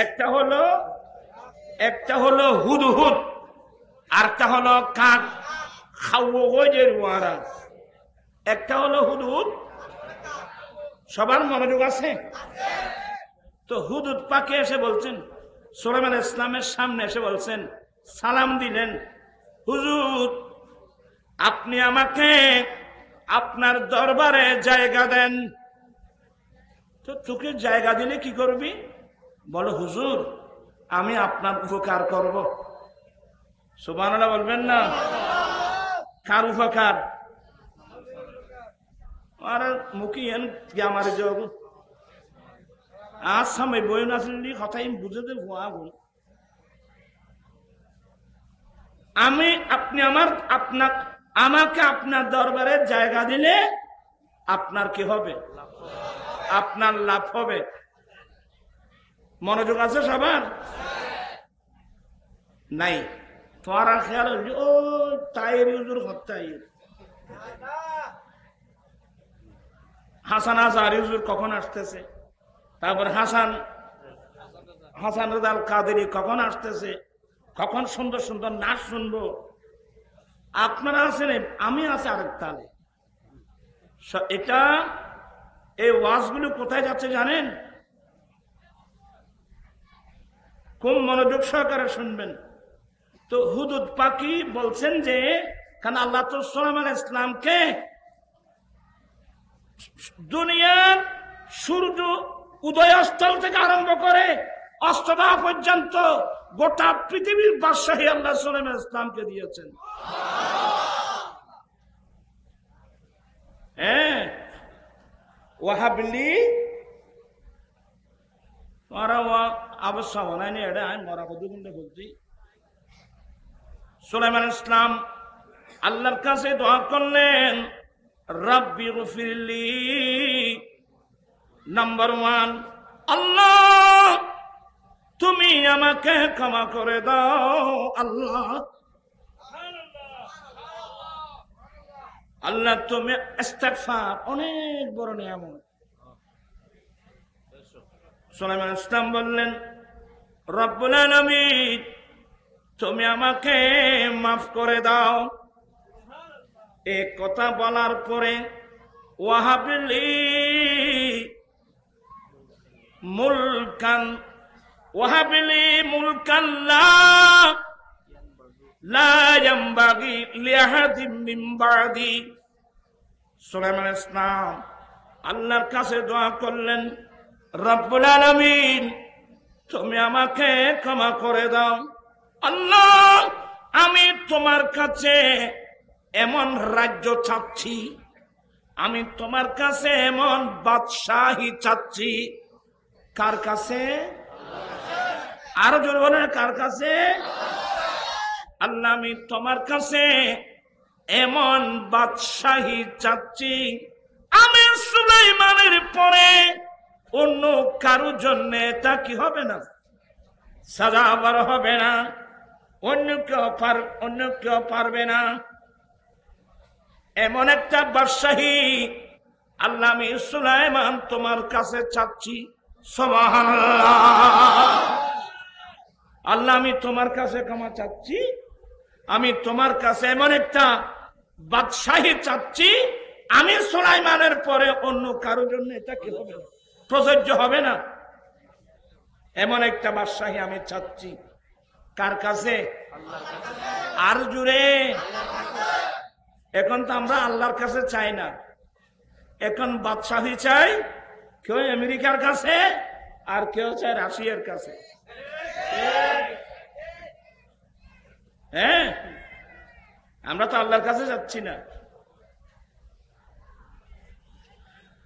একটা হলো হুদহুদ, আরটা হলো কাক খাওয়া। একটা হলো হুদহুদ, সবার মনোযোগ আছে তো? হুদহুদ পাকে এসে বলছেন, সুলাইমান ইসলামের সামনে এসে বলছেন, সালাম দিলেন, হুজুর আপনি আমাকে আপনার দরবারে জায়গা দেন। তো তোকে জায়গা দিলে কি করবি? বলো হুজুর আমি আপনার উপকার করব। সুবহানাল্লাহ বলবেন না? কার উপকার? আর মুখিয়েন আমার যোগ আজ সময় বই নাচলি কথাই বুঝে দে ভুয়া গুণ। আমি আপনি আমাকে আপনার দরবারে জায়গা দিলে আপনার কি হবে? আপনার লাভ হবে। মনোযোগ আছে সবার? নাই তোমার খেয়াল হল ও তাইর হুজুর হত্যাই হাসান আজহারী হুজুর কখন আসতেছে, তারপর হাসান রাজাল কাদেরী কখন আসতেছে, কখন সুন্দর সুন্দর নাচ শুনবো। আপনারা আছেন, আমি আছি আরেক তালে। এটা এই ওয়াজগুলো কোথায় যাচ্ছে জানেন? খুব মনোযোগ সহকারে শুনবেন। তো হুদুদ পাখি বলছেন যে, কারণ আল্লাহ তো সুলাইমান ইসলামকে দুনিয়ার সূর্য উদয়স্থল থেকে আরম্ভ করে অস্তদা পর্যন্ত গোটা পৃথিবীর বাদশাহী আল্লাহ সুলাইমান ইসলামকে দিয়েছেন। হ্যাঁ, ওয়াহাবলি অবস্থা বানায়নি, এটা আমি মরা কতগুলো বলছি। সুলাইমান ইসলাম আল্লাহর কাছে দোয়া করলেন, রাব্বি গফিরলি। নাম্বার 1, আল্লাহ তুমি আমাকে ক্ষমা করে দাও। আল্লাহ তুমি ইস্তিগফার অনেক বড় নিয়ামত। সুলাইমান ইসলাম বললেন, রব্বুল আলামিন তুমি আমাকে মাফ করে দাও। এই কথা বলার পরে ওয়াহাবলি মুলকান লা ইয়ানবাগি লিআহাদিন মিন বাদি। সুলাইমান ইসলাম আল্লাহর কাছে দোয়া করলেন, রব্বুল আলামিন তুমি আমাকে ক্ষমা করে দাও। আল্লাহ আমি তোমার কাছে এমন রাজ্য চাচ্ছি, আমি তোমার কাছে এমন বাদশাহী চাচ্ছি। কার কাছে? আরো জোরে বলেন, কার কাছে? আল্লাহ আমি তোমার কাছে এমন বাদশাহী চাচ্ছি, আমি সুলাইমানের পরে অন্য কারো জন্য তা কি হবে না, সাজাবার হবে না, অন্য কেউ পারবে না। এমন একটা বাদশাহী আল্লাহ আমি সুলাইমান তোমার কাছে চাচ্ছি। সুবহানাল্লাহ। আল্লাহ আমি তোমার কাছে ক্ষমা চাচ্ছি, আমি তোমার কাছে এমন একটা বাদশাহী চাচ্ছি, আমি সুলাইমানের পরে অন্য কারো জন্য এটা কি হবে না, প্রযোজ্য হবে না। এমন একটা বাদশাহী আমি চাচ্ছি। কার কাছে? আর জুড়ে। এখন তো আমরা আল্লাহর কাছে চাই না, এখন বাদশাহী চাই। কেউ আমেরিকার কাছে, আর কেউ চায় রাশিয়ার কাছে। হ্যাঁ, আমরা তো আল্লাহর কাছে যাচ্ছি না।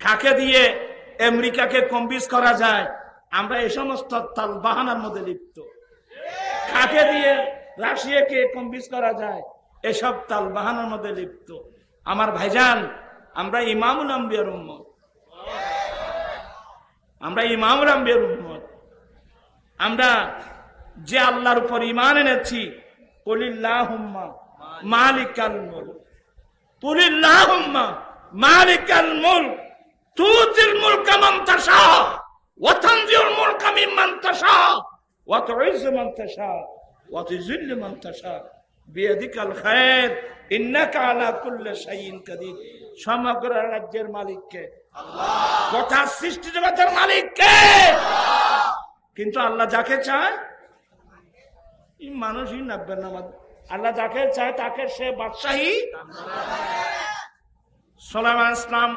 কাকে দিয়ে আমেরিকাকে কনভিন্স করা যায়, আমরা এই সমস্ত তাল বাহানার মধ্যে লিপ্ত। কাকে দিয়ে রাশিয়াকে কনভিন্স করা যায়, এসব তাল বাহানার মধ্যে লিপ্ত। আমার ভাইজান, আমরা ইমামুল আম্বিয়ার উম্মত, আমরা ইমামুল আম্বিয়ার উম্মত। আমরা যে আল্লাহর উপর ঈমান এনেছি, কুলিল্লাহুম্মা মালিকাল মুলক, কুলিল্লাহুম্মা মালিকাল মুলক তুতিল মুলকা মান তাশা ওয়া তানজিউল মুলকা মিম্মান তাশা ওয়া তুইজ্জু মান তাশা ওয়া তুযিল্লু মান তাশা বিয়াদিকাল খায়র ইন্নাকা আলা কুল্লি শাইইন কাদির। সমগ্র রাজ্যের মালিক কে? আল্লাহ। গোটা সৃষ্টি জগতের মালিক কে? আল্লাহ। কিন্তু আল্লাহ যাকে চায়, এই মানুষই নাববেন না, আল্লাহ যাকে চায় তাকে সে বাদশাহী। সুলাইমান আলাইহিস সালাম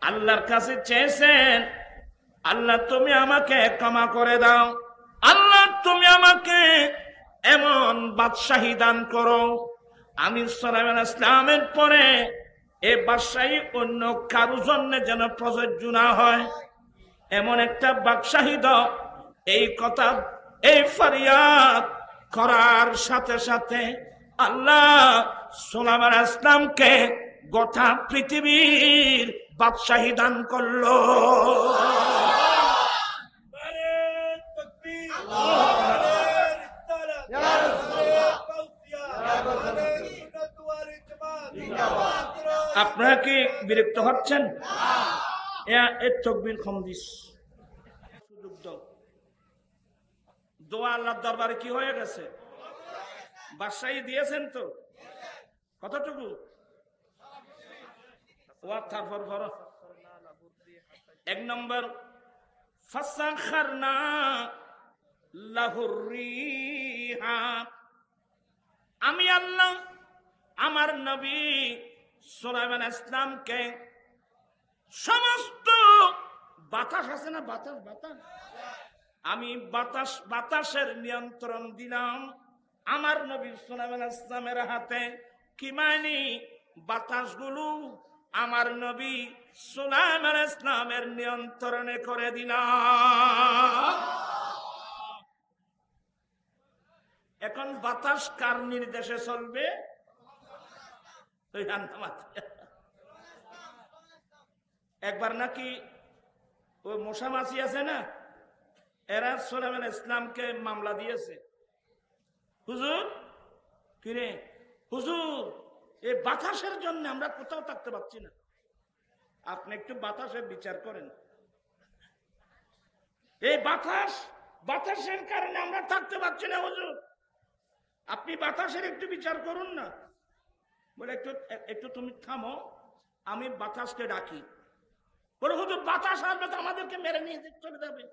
আল্লাহর কাছে চেয়েছেন, আল্লাহ তুমি আমাকে ক্ষমা করে দাও, আল্লাহ তুমি আমাকে এমন বাদশাহী দান করো, আমি সুলাইমান আলাইহিস সালামের পরে এই বাদশাহী অন্য কারো জন্য যেন প্রযোজ্য না হয়, এমন একটা বাদশাহী দাও। এই কথা, এই ফরিয়াদ করার সাথে সাথে আল্লাহ সুলাইমান আলাইহিস সালামকে গোটা পৃথিবীর বাদশাহী দান করলো। আপনারা কি বিরক্ত হচ্ছেন? এর তকবীর কম দিস। দোয়া আল্লাহর দরবারে কি হয়ে গেছে? বাদশাহী দিয়েছেন তো? কতটুকু? এক নম্বর, ফাসাখারনা লাহুর রিহা, আমি আল্লাহ আমার নবী সুলাইমান আলাইহিস সালামকে সমস্ত বাতাস আছে না, বাতাস বাতাস, আমি বাতাসের নিয়ন্ত্রণ দিলাম আমার নবী সুলাইমান আলাইহিস সালামের হাতে। কি মানে? বাতাসগুলো আমার নবী সুলাইমান আলাইহিস সালামের নিয়ন্ত্রণে করে দিলাম। এখন বাতাস কার নির্দেশে চলবে? একবার নাকি ওই মশা মাছি আছে না, এরা সুলাইমান আলাইহিস সালামকে মামলা দিয়েছে, হুজুর কিরে হুজুর এই বাতাসের জন্য আমরা কোথাও থাকতে পারছি না, আপনি একটু বাতাসের বিচার করেন। এই বাতাসের কারণে আমরা থাকতে পারছি না হুজুর, আপনি বাতাসের একটু বিচার করুন না। বলে একটু তুমি থামো, আমি বাতাসকে ডাকি। বলে হুজুর বাতাস আসবে তো আমাদেরকে মেরে নিয়ে চলে যাবে।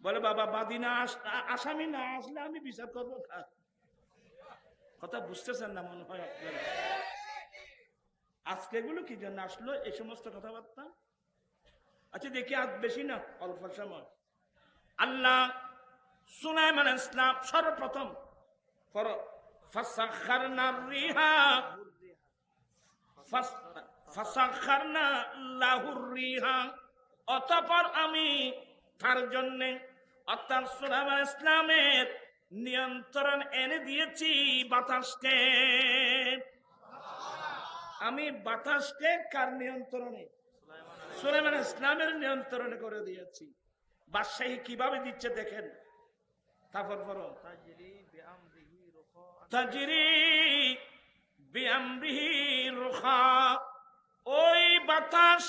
বলে বাবা বাদী না আসামি না আসলে আমি বিচার করবো। কথা বুঝতেছেন না মনে হয় আপনারা? আজকে এগুলো কি জন্য আসলো এই সমস্ত কথাবার্তা? আচ্ছা দেখি, আজ বেশি না, অল্প সময়। আল্লাহ সুলাইমান আলাইহিস সালাম সর্বপ্রথম ফাসাখারনা রিহা, ফাসাখারনা লাহুর রিহা, অতঃপর আমি তার জন্য অর্থাৎ সুলাইমান আলাইহিস সালামের নিয়ন্ত্রণ এনে দিয়েছি বাতাসকে। আমি বাতাসকে কার নিয়ন্ত্রণে? সুলাইমান আলাইহিস সালামের নিয়ন্ত্রণে করে দিয়েছি। বাদশাহী কিভাবে দিচ্ছে দেখেন। তারপর তাজরি বিআমরিহি রুখা, ওই বাতাস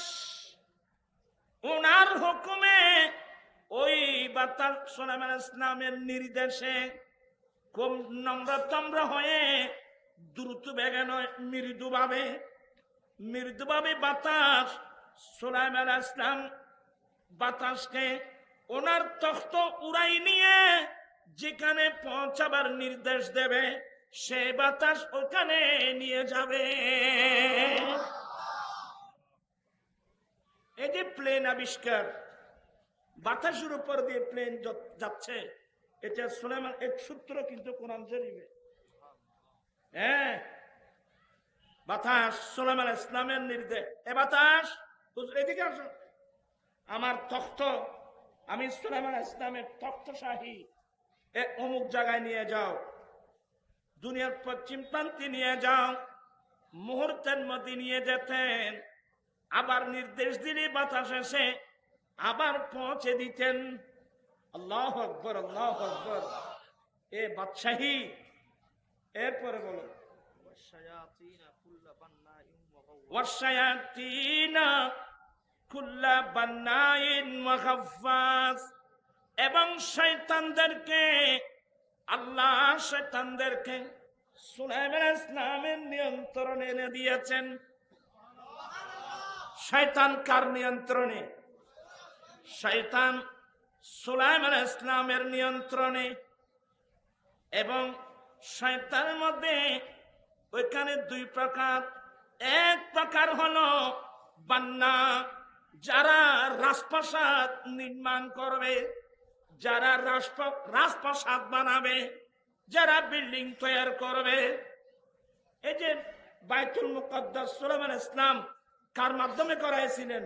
ওনার হুকুমে, ওই বাতাস সুলাইমান আলাইহিস সালামের নির্দেশে খুব নম্রতম্র হয়ে দ্রুত বেগে নয়, মৃদুভাবে বাতাস সুলাইমান আলাইহিস সালাম বাতাসকে ওনার তখ্ত উড়াই নিয়ে যেখানে পৌঁছাবার নির্দেশ দেবে সে বাতাস ওখানে নিয়ে যাবে। এই যে প্লেন আবিষ্কার, বাতাসের উপর দিয়ে প্লেন যাচ্ছে, এটা সুলাইমান এক সূত্র কিন্তু কোরআন শরীফে। হ্যাঁ, বাতাস সুলাইমান আলাইহিস সালামের নির্দেশ। এ বাতাস এদিকে আসো, আমার তখ্ত, আমি সুলাইমান আলাইহিস সালামের তখ্তশাহী অমুক জায়গায় নিয়ে যাও, দুনিয়ার পশ্চিম প্রান্তে নিয়ে যাও। মুহূর্তের মধ্যে নিয়ে যেতেন, আবার নির্দেশ দিলে বাতাস এসে আবার পৌঁছে দিতেন। আল্লাহু আকবার, আল্লাহু আকবার। এ বাদশাহী। এরপরে বলো ওয়াশায়াতিনা কুল্লা বান্নাইন ওয়া গাফফাস, এবং শয়তানদেরকে আল্লাহ শয়তানদেরকে সুলাইমান ইসলামের নিয়ন্ত্রণে এনে দিয়েছেন। শয়তান কার নিয়ন্ত্রণে? শয়তান সুলাইমান ইসলামের নিয়ন্ত্রণে। এবং শয়তানের মধ্যে ওইখানে দুই প্রকার। এক প্রকার হলো বান্না, যারা রাজপ্রাসাদ নির্মাণ করবে, যারা রাজপ্রাসাদ বানাবে, যারা বিল্ডিং তৈরি করবে। এই যে বাইতুল মুকদ্দাস সুলাইমান ইসলাম কার মাধ্যমে করাইছিলেন?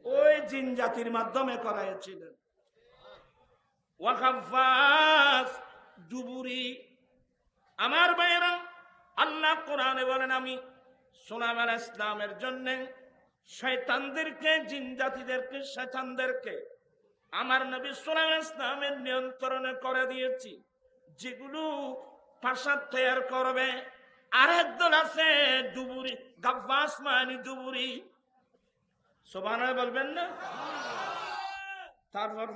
ওই জিন জাতির মাধ্যমে করাইছিলেন। ওয়াকাফাস দুবুরি। আমার ভাইয়েরা, আল্লাহ কোরআনে বলেন, আমি সুলাইমান ইসলামের জন্য শয়তানদেরকে, জিন জাতিদেরকে, শয়তানদেরকে আমার নবী সুলাইমান ইসলামের নিয়ন্ত্রণে করে দিয়েছি, যেগুলো প্রাসাদ তৈরি করবে। আরেক দল আছে ডুবুরি, গাব্বাস মানে ডুবুরি। সুবহানাল্লাহ বলবেন না? তারপর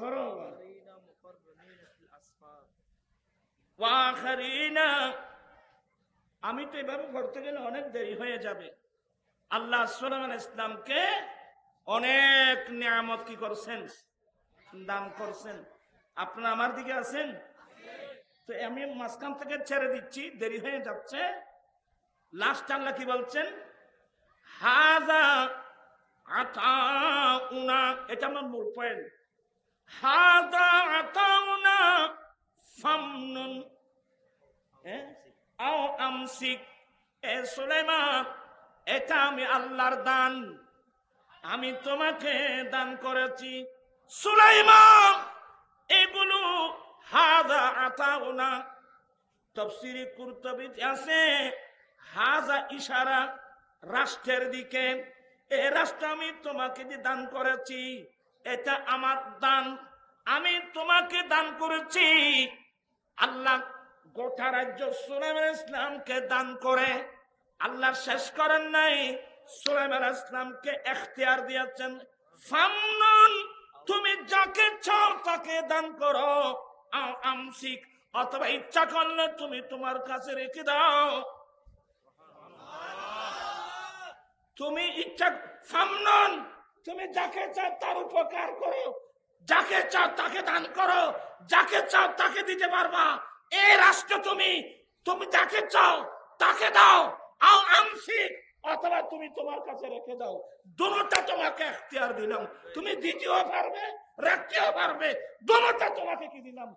আমি তো এভাবে পড়তে গেলে অনেক দেরি হয়ে যাবে। আল্লাহ সুলাইমান ইসলামকে অনেক নিয়ামত কি করছেন? দান করছেন। আপনারা আমার দিকে আছেন তো আমি মাঝখান থেকে ছেড়ে দিচ্ছি, দেরি হয়ে যাচ্ছে। লাস্ট আল্লাহ কি বলছেন? হাযা আতাউনা, এটা আমার মূল পয়েন্ট। হাযা আতাউনা ফামনুন আও আমসিক। এ সুলাইমান, এটা আমি আল্লাহর দান, আমি তোমাকে দান করেছি। সুলাইমান এগুলো হাযা আতাউনা, তাফসীরে কুরতুবী আছে হাযা ইশারা রাষ্ট্রের দিকে। এই রাষ্ট্র আমি তোমাকে যে দান করেছি, এটা আমার দান, আমি তোমাকে দান করেছি। আল্লাহ গোটা রাজ্য সুলাইমান ইসলামকে দান করে আল্লাহ শেষ করেন নাই, সুলাইমান ইসলামকে এখতিয়ার দিয়েছেন। ফামনুন, তুমি যাকে চাও তাকে দান করো, আও আমসিক, অথবা ইচ্ছা করলে তুমি তোমার কাছে রেখে দাও। তুমি ইচ্ছা ফামনুন, তুমি যাকে চাও তার উপকার করো, যাকে চাও তাকে দান করো, যাকে চাও তাকে দিতে পারবা। এই রাষ্ট্র তুমি তুমি যাকে চাও তাকে দাও। আও আমসিক, অথবা তুমি তোমার কাছে রেখে দাও। দুটোটা তোমাকে এখতিয়ার দিলাম, তুমি দিতেও পারবে, রাখতেও পারবে। দুটোটা তোমাকে কি দিলাম?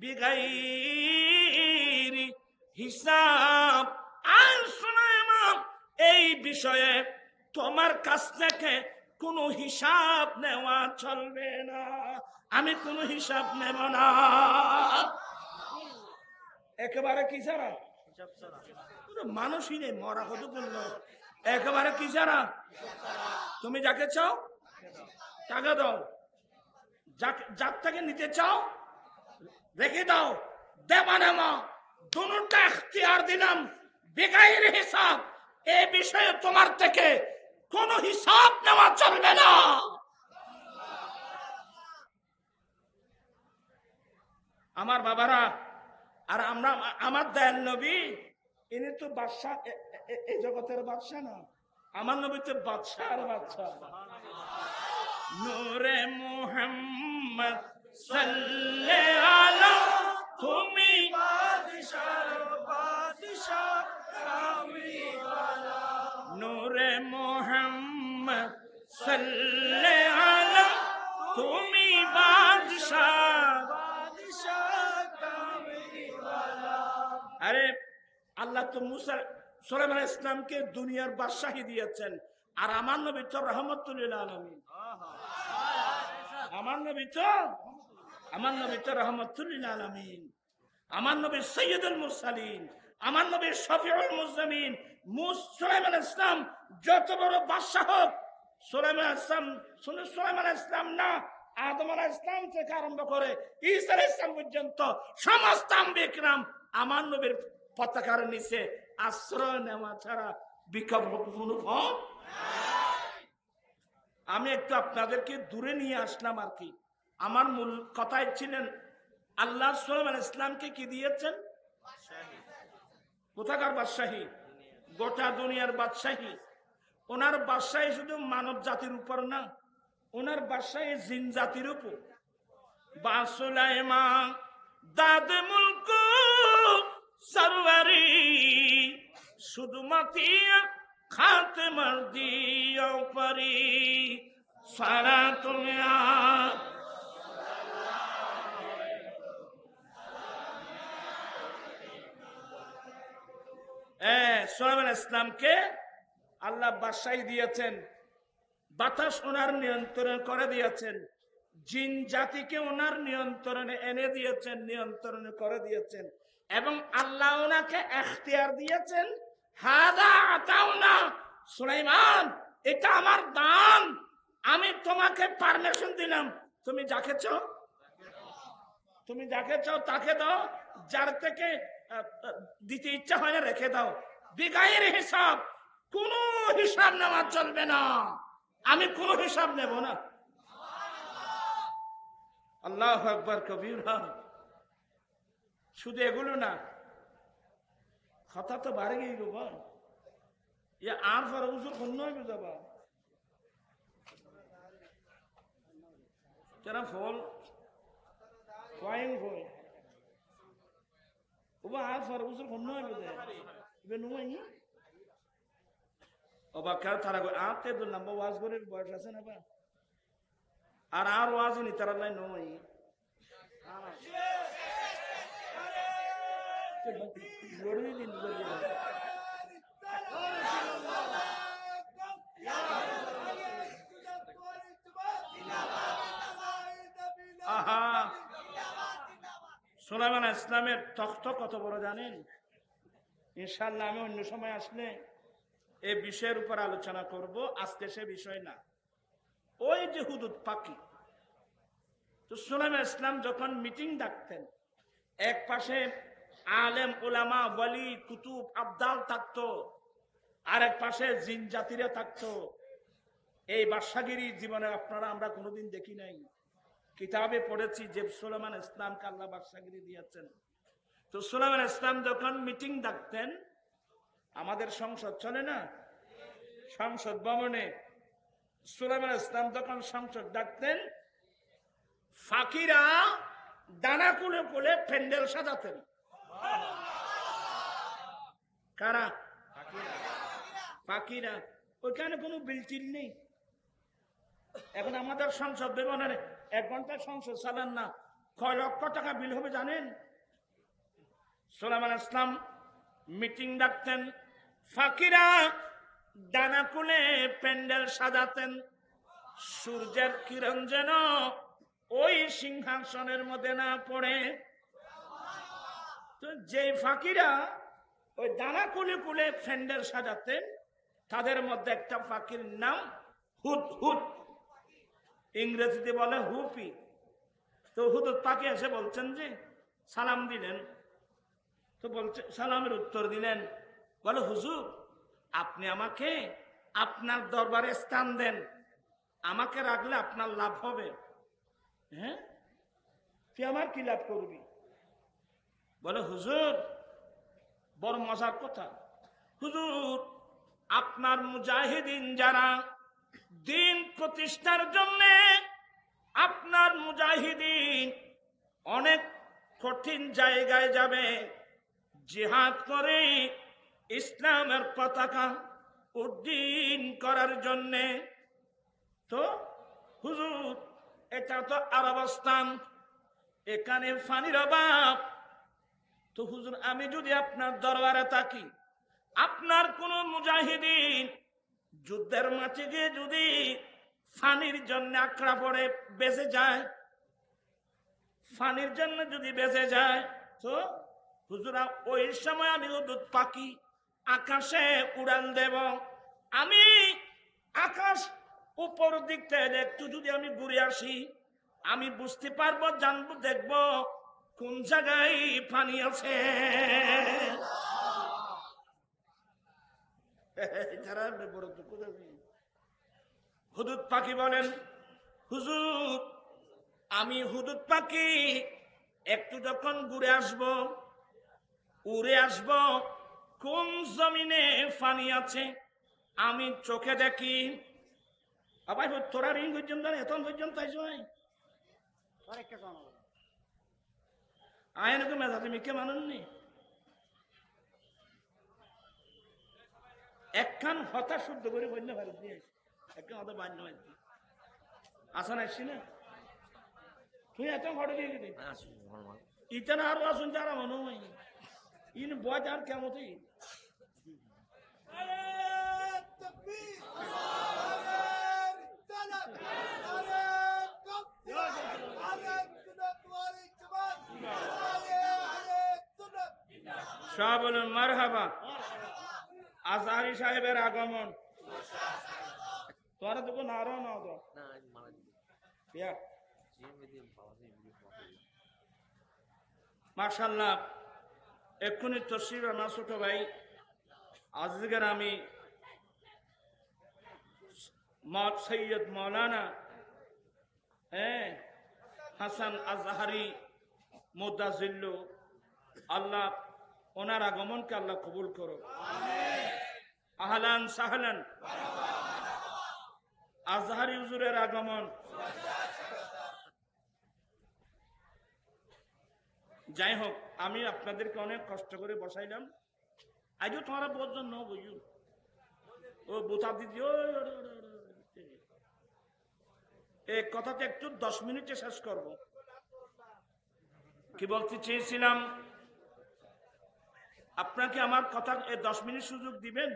বিগাইরি হিসাব। আর সুলাইমান, এই বিষয়ে তোমার কাছ থেকে কোনো হিসাব নেওয়া চলবে না, আমি কোনো হিসাব নেব না। একেবারে কি ছাড়া? মানুষই নেই, মরা কত বললো। একেবারে কি ছাড়া? তুমি যাকে চাও টাকা দাও, যার থেকে নিতে চাও রেখে দাও। দেবা নেমা দুটোটা এখতিয়ার দিলাম, বেগাইর হিসাব। এই বিষয়ে তোমার থেকে কোনো হিসাব নেওয়া চলবে না। আমার বাবারা, আর আমরা, আমার দয়াল নবী, ইনি তো বাদশাহ, এই জগতের বাদশাহ না, আমার নবী তো বাদশাহ আর বাদশাহ। নূরে মুহাম্মদ সাল্লাল্লাহু আলাইহি, তুমি বাদশাহ বাদশাহ কামিওয়ালা। নূরে মুহাম্মদ সাল্লাল্লাহু আলাইহি, তুমি বাদশাহ বাদশাহ কামিওয়ালা। আরে আল্লাহ তো মুসা সুলাইমান ইসলামকে দুনিয়ার বাদশাহী দিয়েছেন, আর আমার নবী তো রাহমাতুল লিল আলামিন। আমার নবী তো রাহমাতুল লিল আলামিন। আমার নবী সাইয়্যিদুল মুরসালিন, আমার নবী শফিউল মুজলামিন। সুলাইমান ইসলাম যত বড় বাদশাহ হোক, সুলাইমান ইসলাম শুধু সুলাইমান ইসলাম না, আদম আলাইহিস সালাম থেকে আরম্ভ করে ঈসা আলাইহিস সালাম পর্যন্ত সমস্ত আম্বিয়া কিরাম আমার নবীর পতাকার নিচে আশ্রয় নেওয়া ছাড়া বিকল্প কোনো পথ। আমি একটু আপনাদেরকে দূরে নিয়ে আসলাম আর কি। আমার মূল কথাই ছিলেন আল্লাহ সুলাইমান ইসলামকে কি দিয়েছেন? কোথাকার বাদশাহী? গোটা দুনিয়ার বাদশাহী। ওনার বাদশাহী শুধু মানব জাতির উপর না, ওনার বাদশাহী জিন জাতির উপর। বা সুলাইমান দাদ মুলক সরওয়ারি শুধু মাতিয়া খাতে মার দিও পারি সারা তুমি সুলাইমান ইসলামকে আল্লাহ বাদশাহী দিয়েছেন, বাতাস ওনার নিয়ন্ত্রণ করে দিয়েছেন, জিন জাতিকে ওনার নিয়ন্ত্রণে এনে দিয়েছেন, নিয়ন্ত্রণে করে দিয়েছেন, এবং আল্লাহ ওনাকে এখতিয়ার দিয়েছেন, হাদা আতাউনা সুলাইমান, এটা আমার দান, আমি তোমাকে পারমিশন দিলাম, তুমি যাকে চাও তাকে দাও, যার থেকে দিতে ইচ্ছা হয় না রেখে দাও, বিগাইর হিসাব, কোন হিসাব নেওয়া চলবে না, আমি কোন হিসাব নেব না। আল্লাহু আকবার কবীরা। শুধু এগুলো না, কথা তো বাড়ে গিয়ে গো, আর ফর উজুর কোন নয় বুঝাবা কেন ফল কয়েন ফল ওবা আর ফর উজুর কোন নয় বুঝে ইবে নয় ওবা কার তারা আতে দু নম্বর ওয়াজ করে বয়স আছে না বা আর ওয়াজ নি তারা নাই নয় সুলাইমান ইসলামের তখ্ত কত বড় জানেন? ইনশাআল্লাহ আমি অন্য সময় আসলে এই বিষয়ের উপর আলোচনা করব, আজকে সে বিষয় না। ওই যে হুদুদ পাখি, তো সুলাইমান ইসলাম যখন মিটিং ডাকতেন, এক পাশে আলেম ওলামা ওয়ালি কুতুব আবদাল থাকতো, আর এক পাশে জিন জাতিরা থাকতো। এই বাদশাগিরি জীবনে আপনারা আমরা কোনোদিন দেখি নাই, কিতাবে পড়েছি যে সুলাইমান ইসলামকে আল্লাহ বাদশাগিরি দিয়েছেন। তো সুলাইমান ইসলাম যখন মিটিং ডাকতেন, আমাদের সংসদ চলে না, সংসদ ভবনে সুলাইমান ইসলাম যখন সংসদ ডাকতেন, ফাকিরা দানা কুলে কুলে প্যান্ডেল সাজাতেন। কারা? ফাকিরা। ওইখানে কোনো বিলটিল নেই। এখন আমাদের সংসদ ভবনের 1 ঘন্টা সংসদ চালান না, কয় লক্ষ টাকা বিল হবে জানেন? সুলাইমান ইসলাম মিটিং ডাকতেন, ফাকিরা দানা কুলে প্যান্ডেল সাজাতেন, সূর্যের কিরণ যেন ওই সিংহাসনের মধ্যে না পড়ে। তো যে ফাকিরা ওই দানা কুলে কুলে প্যান্ডেল সাজাতেন, তাদের মধ্যে একটা ফাকির নাম হুদহুদ, ইংরেজিতে বলে হুপি। তো হুদহুদ পাখি এসে বলছেন যে সালাম দিলেন, তো বলছে সালামের উত্তর দিলেন, বলে হুজুর আপনি আমাকে আপনার দরবারে স্থান দেন, আমাকে রাখলে আপনার লাভ হবে। হ্যাঁ, তুই আমার কি লাভ করবি? বলে হুজুর বড় মজার কথা, হুজুর আপনার মুজাহিদিন যারা দিন প্রতিষ্ঠার জন্য, আপনার মুজাহিদিন অনেক কঠিন জায়গায় যাবে, জিহাদ করে ইসলামের পতাকা উড্ডীন করার জন্যে। তো হুজুর এটা তো আরবস্থান, এখানে পানির অভাব। তো হুজুর আমি যদি আপনার দরবারে থাকি, আপনার কোন মুজাহিদিন যুদ্ধের মাঠে গিয়ে যদি পানির জন্য আঁকড়া পড়ে বেঁচে যায়, পানির জন্য যদি বেঁচে যায়, তো হুজুরা ওই সময় আমি হুদহুদ পাখি আকাশে উড়ান দেব, আমি আকাশ উপর দিক থেকে একটু যদি আমি ঘুরে আসি, আমি বুঝতে পারবো, জানবো, দেখবো কোন জায়গায় পানি আছে। হুদহুদ পাখি বলেন, হুজুর আমি হুদুদ পাখি একটু যখন ঘুরে আসব, উড়ে আসব, কোন জমিনে পানি আছে আমি চোখে দেখি। আবার তোরা রিং পর্যন্ত এখন পর্যন্ত আয়নকে মেজাতে মিকে মানুননি একখান হতা শুদ্ধ করে বন্য ভারত দিয়ে একখান হতা বান্য আসা আসছি না তুই এত ঘটে দিয়ে গেলি ইটা না আরো আসুন যারা মনে হয় ইন বয় আর কেমন সব বলুন মারহাবা। আজহারি সাহেবের আগমন তোরা তো নারো না তো মাশাআল্লাহ। এক্ষুনি তশরিফ আমার ছোট ভাই আজকের আমি সৈয়দ মৌলানা হাসান আজহারি মুদাজিল্লু, আল্লাহ ওনার আগমনকে আল্লাহ কবুল করো। আহলান সাহলান। আজহারি হুজুরের আগমন। যাই হোক, আমি আপনাদেরকে অনেক কষ্ট করে বসাইলাম। আজও তোমারা বোঝন ন বুঝু ও বোতা দিদি এই কথাটা একটু 10 মিনিটে শেষ করব। কি বলতে চেয়েছিলাম, আপনাকে আমার কথা 10 মিনিট সুযোগ দিবেন?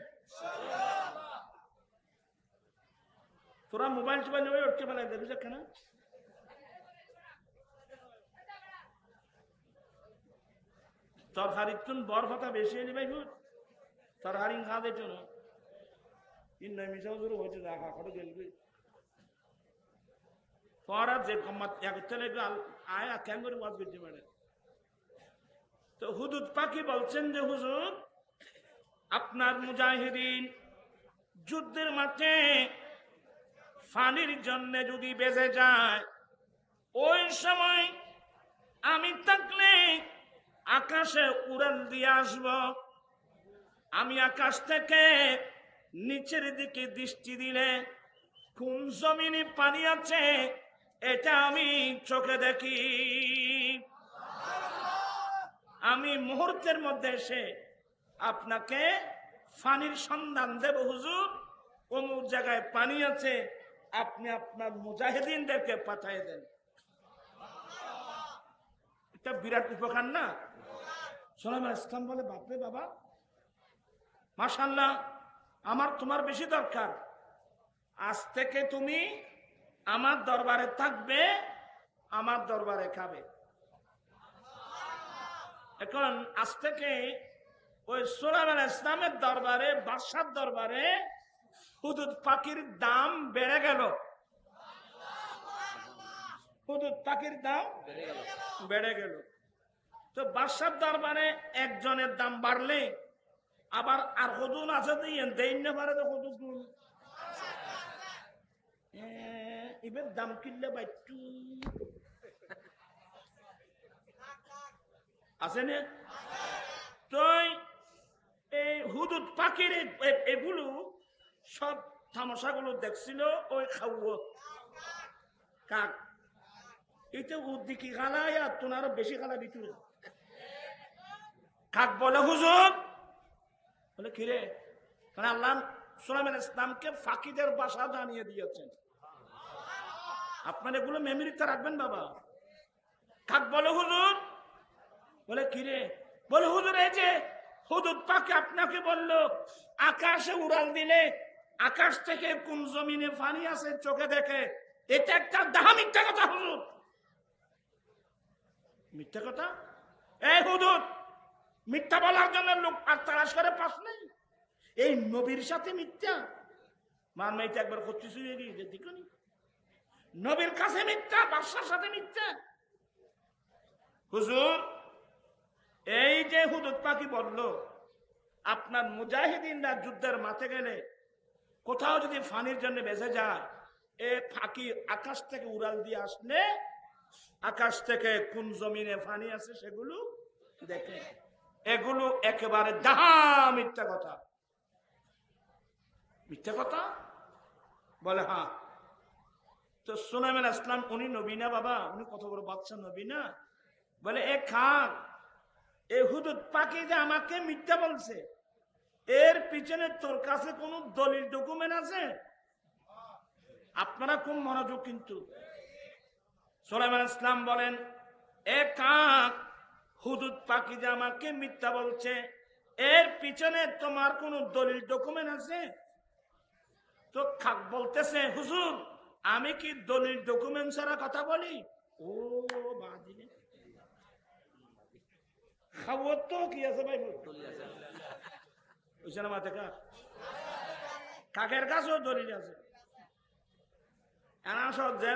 তোরা মোবাইল টোবাইল নিয়ে উঠতে পারে দেখবি কেন তরকারি তুন বর ভাতা বেশি এলি ভাই তরকারি খা দিত না ইন মিশাও জোর হয়েছে দেখা করে গেলবি তোরা যে কম্মাত এক চলে আয়া কেন করে ওয়াজ করতে পারে। তো হুদুদ পাখি বলছেন যে হুজুর আপনার মুজাহিদিন যুদ্ধের মাঠে পানির জন্য যদি বেঁচে যায়, ওই সময় আমি থাকলে আকাশে উড়াল দিয়ে আসব। আমি আকাশ থেকে নিচের দিকে দৃষ্টি দিলে কোন জমিনে পানি আছে এটা আমি চোখে দেখি। আমি মুহূর্তের মধ্যে এসে আপনাকে পানির সন্ধান দেব হুজুর, অমুক জায়গায় পানি আছে, আপনি আপনার মুজাহিদিনদেরকে পাঠিয়ে দেন। এটা বিরাট উপকার না? সুলাইমান ইসলাম বলে বাপরে বাবা, মাশাআল্লাহ, আমার তোমার বেশি দরকার। আজ থেকে তুমি আমার দরবারে থাকবে, আমার দরবারে খাবে। এখন আজ থেকে ওই সুলাইমান ইসলামের দরবারে, বাদশার দরবারে হুদুদ পাখির দাম বেড়ে গেল। হুদুদ পাখির দাম বেড়ে গেল। তো বাদশার দরবারে একজনের দাম বাড়লে আবার আর হুদুদ আছে দেন না পারে তো হুদুদ এবার দাম কিনলে বাইটু আছে না? তো এই হুদুদ পাখির এগুলো সব তামাশাগুলো দেখছিল ওই খাওয়া কাক। এটা উদ্দিকি খালায় আর তোমার আরো বেশি খালা ভিতরে কাক বলে হুজুর বলে কিরে, মানে আল্লাহ সুলাইমান ইসলামকে ফাঁকিদের ভাষা জানিয়ে দিয়েছেন। আপনার এগুলো মেমোরিতে রাখবেন বাবা। কাক বলে হুজুর, বলে কিরে, বলে হুজুর এই যে হুদুদ পাখি আপনাকে বললো আকাশে উড়াল দিলে আকাশ থেকে কোন জমিনে পানি আছে চোখে দেখে, এটা একটা দাহা মিথ্যা কথা হুজুর। মিথ্যা কথা? এই হুদুদ, মিথ্যা বলার জন্য লোক আর তালাশ করে পাস নেই। এই নবীর সাথে মিথ্যা মার মেয়েটা একবার করতেছি দেখো নি, নবীর কাছে মিথ্যা, বাদশার সাথে মিথ্যা। হুজুর এই যে হুদুদ পাখি বলল আপনার মুজাহিদিনরা যুদ্ধের মাঠে গেলে কোথাও যদি ফানির জন্য বেঁচে যায়, এ ফাঁকি আকাশ থেকে উড়াল দিয়ে আসলে আকাশ থেকে কোন জমিনে পানি আছে সেগুলো দেখে। এগুলো একেবারে ডাহা মিথ্যা কথা। মিথ্যা কথা বলে। হ্যাঁ, তো সুলাইমান ইসলাম উনি নবী না বাবা? উনি কত বড় বাচ্চা, নবী না? বলে এ খান, এ হুদুদ পাখি যে আমাকে মিথ্যা বলছে, এর পিছনে তোর কাছে কোন দলিল ডকুমেন্ট আছে? আপনারা খুব মনোযোগ কিন্তু। সুলাইমান ইসলাম বলেন, এ কাক, হুদুদ পাখি যে আমাকে মিথ্যা বলছে, এর পিছনে তোমার কোন দলিল ডকুমেন্ট আছে? তো খাক বলতেছে, হুজুর আমি কি দলিল ডকুমেন্ট ছাড়া কথা বলি? ও বাজিলে খাবো তো কি আছে ভাই, বুঝছে না? মাথা কাক, কাকের কাছেও দলিল আছে।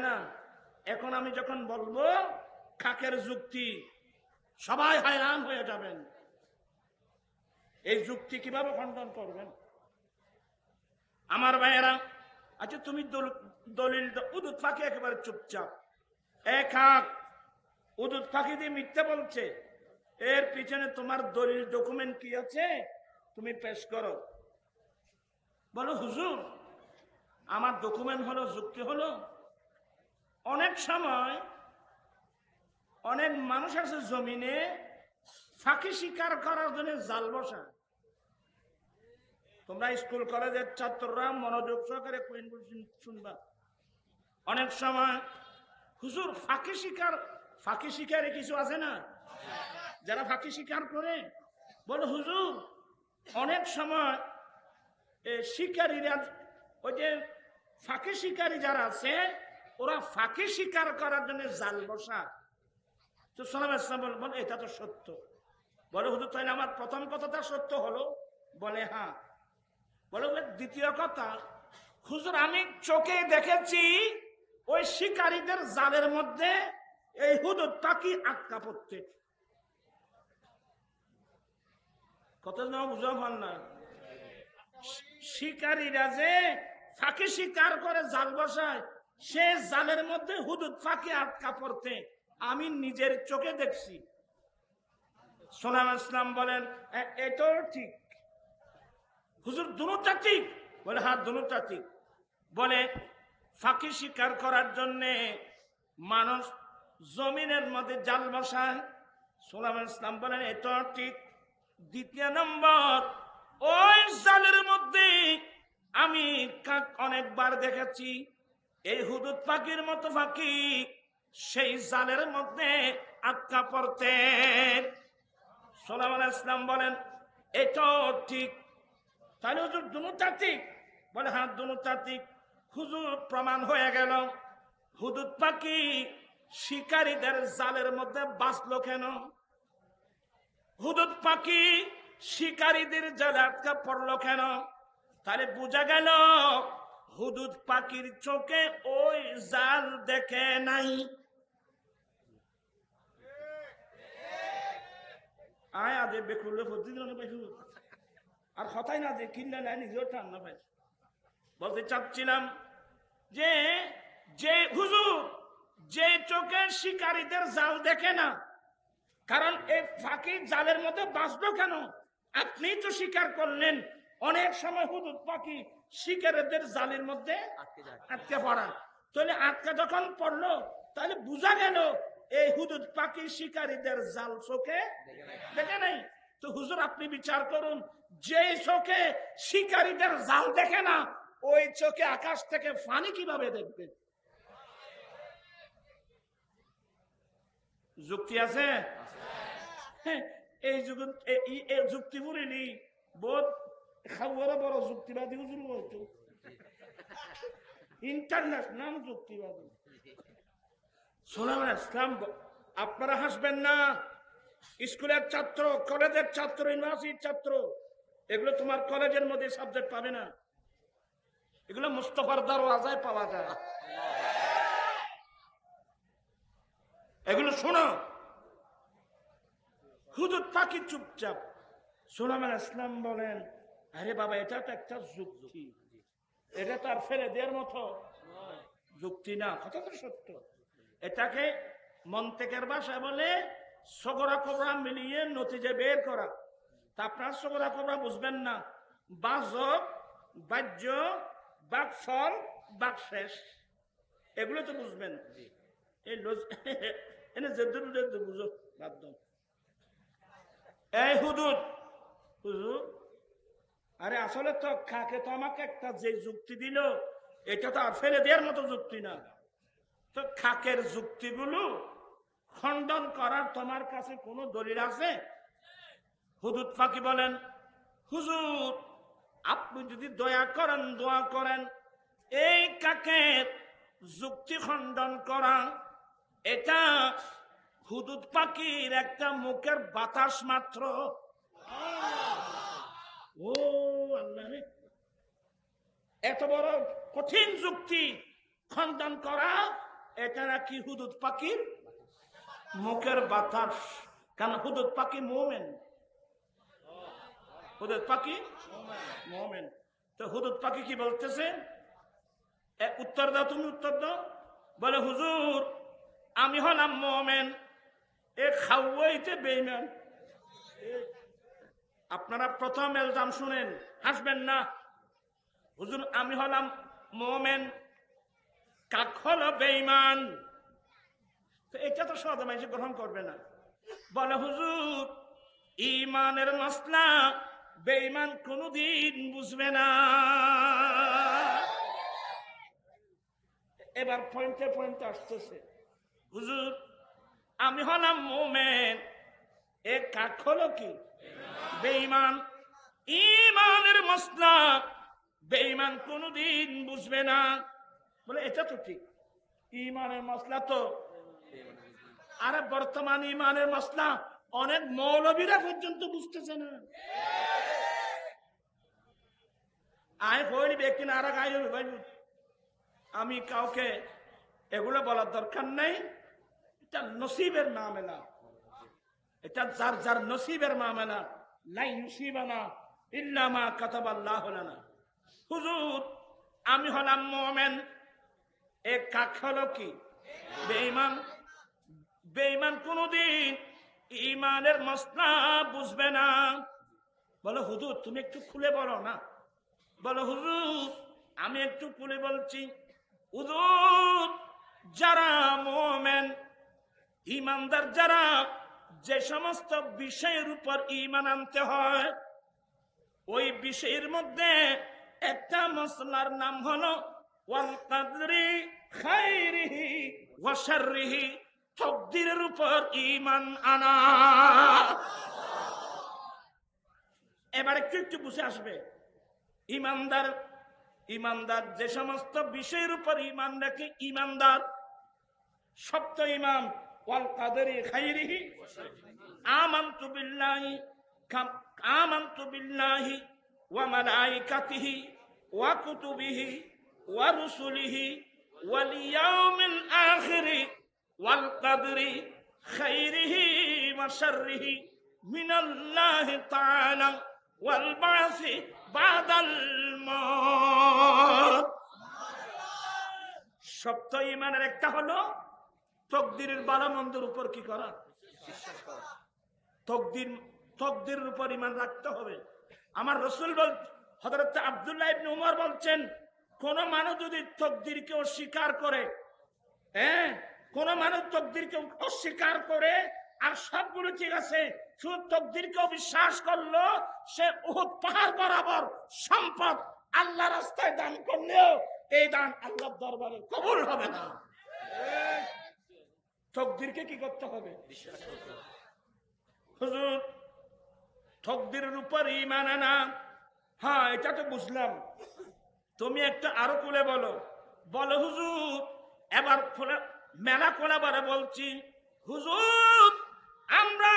না, এখন আমি যখন বলবো কাকের যুক্তি, সবাই hayran হয়ে যাবেন। এই যুক্তি কিভাবে খণ্ডন করবেন আমার ভাইয়েরা? আচ্ছা তুমি দলিল, উদুদ পাখি একেবারে চুপচাপ। এক কাক, উদুদ পাখি দিয়ে মিথ্যা বলছে, এর পিছনে তোমার দলিল ডকুমেন্ট কি আছে তুমি পেশ করো। বলো হুজুর আমার ডকুমেন্ট হলো, যুক্তি হলো, অনেক সময় অনেক মানুষ আছে জমিনে ফাঁকি শিকার করার জন্য জাল বসা। তোমরা স্কুল কলেজের ছাত্ররা মনোযোগ সহকারে শুনবা। অনেক সময় হুজুর ফাঁকি শিকারে কিছু আছে না, যারা ফাঁকি শিকার করে, বলে হুজুর অনেক সময় শিকারীরা, ওই যে ফাঁকি শিকারী যারা আছে, ওরা ফাঁকি শিকার করার জন্য জাল বসা। তো সালাম ইসলাম বলে এটা তো সত্য। বলে হুজুর তাইলে আমার প্রথম কথাটা সত্য হলো? বলে হ্যাঁ। বলে দ্বিতীয় কথা, হুজুর আমি চোখে দেখেছি ওই শিকারীদের জালের মধ্যে এই হুদুদ পাখি আটকা পড়তে। কত বুঝা পান না? শিকারীরা যে ফাঁকি শিকার করে জাল বসায়, সে জালের মধ্যে হুদুদ পাখি আটকা পড়তে আমি নিজের চোখে দেখছি। সুলাইমান ইসলাম বলেন এটাও ঠিক। হুজুর দুটোটা ঠিক? বলে হ্যাঁ দুটোটা ঠিক। বলে ফাঁকি শিকার করার জন্য মানুষ জমিনের মধ্যে জাল বসায়। সুলাইমান ইসলাম বলেন এটাও ঠিক। দ্বিতীয় নম্বর, ওই জালের মধ্যে আমি অনেকবার দেখেছি এই হুদুদ পাখির মতো পাখি সেই জালের মধ্যে আটকা পড়তেন। সুলাইমান ইসলাম বলেন এটাও ঠিক। তাহলে হুজুর দুটোটা ঠিক? বলে হ্যাঁ দুটোটা ঠিক। হুজুর প্রমাণ হয়ে গেল হুদুদ পাখি শিকারীদের জালের মধ্যে বাঁচলো কেন? হুদুদ পাখি শিকারীদের জালে আটকা পড়লো কেন? তাহলে বোঝা গেল হুদুদ পাখির চোখে ওই জাল দেখে নাই। আয় আদে বেকুলে আর কথাই না যে কিনলে নাই নিজেও টান না পাই। বলতে চাচ্ছিলাম যে যে হুজুর যে চোখে শিকারীদের জাল দেখে না, কারণ এই ফাঁকি জালের মধ্যে বাঁচলো কেন? আপনি তো স্বীকার করলেন অনেক সময় হুদুদ পাখি শিকারীদের জালের মধ্যে আটকে পড়া। তাহলে আটকা যখন পড়লো, তাহলে বোঝা গেল এই হুদুদ পাখি শিকারীদের জাল চোখে দেখে নাই। তো হুজুর আপনি বিচার করুন, যে চোখে শিকারীদের জাল দেখে না, ওই চোখে আকাশ থেকে পানি কিভাবে দেখবে? যুক্তি আছে? এই যুক্তি বলিনি বোধ খাওয়ার বড় যুক্তিবাদী হুজুর বলতো, ইন্টারন্যাশনাল যুক্তিবাদী। সুলাইমান ইসলাম, আপনারা হাসবেন না, স্কুলের ছাত্র, কলেজের ছাত্র, ইউনিভার্সিটির ছাত্র, এগুলো তোমার কলেজের মধ্যে সাবজেক্ট পাবে না। এগুলো মুস্তফার দরওয়াজায় পাওয়া যায়। এগুলো শোনো। হুদুদ পাখি চুপচাপ। সুলাইমান ইসলাম বলেন আরে বাবা এটা তো একটা যুক্তি, এটা তো আর ফেলে দেওয়ার মতো যুক্তি না, কথা তো সত্য। এটাকে মন্তেকের ভাষায় বলে সগরা কবরা মিলিয়ে নতিজে বের করা। তা আপনার সগরা কবরা বুঝবেন না, বাজক, বাহ্য, বাকফল, বাকশেষ, এগুলো তো বুঝবেন। এই বুঝো বাধ্য। এই হুদুদ হুজুর, আরে আসলে তো খাকে তো আমাকে একটা যে যুক্তি দিল, এটা তো আর ফেলে দেওয়ার মতো যুক্তি না। তো খাকের যুক্তিগুলো খণ্ডন করার তোমার কাছে কোনো দলিল আছে? হুদুদ ফাঁকি বলেন, হুজুর আপনি যদি দয়া করেন, দোয়া করেন, এই কাকের যুক্তি খণ্ডন করা এটা হুদুদ পাখির একটা মুখের বাতাস মাত্র। ও আল্লাহ রে, এত বড় কঠিন যুক্তি খণ্ডন করা এটা নাকি হুদুদ পাখির মুখের বাতাস? কারণ হুদুদ পাখি মুমিন, হুদুদ পাখি মুমিন। তো হুদুদ পাখি কি বলতেছে? উত্তর দাও, তুমি উত্তর দাও। বলে হুজুর আমি হলাম মুমিন, এ খাওয়াইতে বেঈমান। আপনারা প্রথম এলজাম শুনেন, হাসবেন না। হুজুর আমি হলাম মুমিন, কাক হলো বেঈমান। তো এটা তো সহজে মানুষ গ্রহণ করবে না। বলে হুজুর ঈমানের মাসলা বেঈমান কোনদিন বুঝবে না। এবার পয়েন্টে পয়েন্টে আসতেছে। হুজুর আমি হলাম মুমিন, এ কাক হলো কি? বেঈমান। ঈমানের মাসলা বেঈমান কোনদিন বুঝবে না। বলে এটা তো ঠিক, ঈমানের মাসলা তো। আরে বর্তমান ঈমানের মাসলা অনেক মৌলবীরা পর্যন্ত বুঝতেছে না। আয় হইনি ব্যক্তি না, আর গাই ভাই আমি কাউকে এগুলো বলার দরকার নেই। এটা নসিবের মামলা, এটা যার যার নসিবের মামলা। লা ইউসিবানা ইল্লা মা কাতাবাল্লাহু লানা। হুজুর আমি হলাম মুমিন, এ কাক হলো কি? বেঈমান। বেঈমান কোনদিন ঈমানের মাসলা বুঝবে না। বলো হুজুর তুমি একটু খুলে বলো না। বলো হুজুর আমি একটু খুলে বলছি। হুজুর যারা মুমিন, ঈমানদার যারা, যে সমস্ত বিষয়ের উপর ঈমান আনতে হয়, ওই বিষয়ের মধ্যে একটা মসলার নাম হলো ওয়াল কদরি খাইরিহি ওয়া শাররিহি, তকদিরের উপর ঈমান আনা। এবার একটু একটু বুঝে আসবে। ঈমানদার, ঈমানদার যে সমস্ত বিষয়ের উপর ঈমান রাখে, ঈমানদার সপ্ত ঈমান। ওয়াল কদরি খাইরিহি, আমানতু বিল্লাহি, আমানতু বিল্লাহি ওয়া মালাইকাতিহি ওয়া কুতুবিহি ওয়া রুসুলিহি ওয়াল ইয়াউমিল আখিরি ওয়াল কদরি খাইরিহি ওয়া শাররিহি মিনাল্লাহি তাআলা ওয়াল বাসি বাদাল মউত। সপ্ত ঈমানের একটা হলো তকদিরের ভালো মন্দের উপর কি করা? তকদিরের উপর ঈমান রাখতে হবে। আমার রাসূল হযরত আব্দুল্লাহ ইবনে উমর বলছেন, কোন মানুষ যদি তকদিরকে অস্বীকার করে, কোন মানুষ তকদিরকে অস্বীকার করে আর সবগুলো ঠিক আছে, শুধু তকদিরকে অবিশ্বাস করলো, সে উহুদ পাহাড় বরাবর সম্পদ আল্লাহ রাস্তায় দান করলেও এই দান আল্লাহর দরবারে কবুল হবে না। তকদিরকে কি করতে হবে? বিশ্বাস করতে হবে। হুজুর তকদিরের উপর ঈমান আনা, হ্যাঁ এটা তো বুঝলাম। তুমি একটা আরো খুলে বলো। বলো হুজুর, এবার মেলা খোলাবারে বলছি। হুজুর আমরা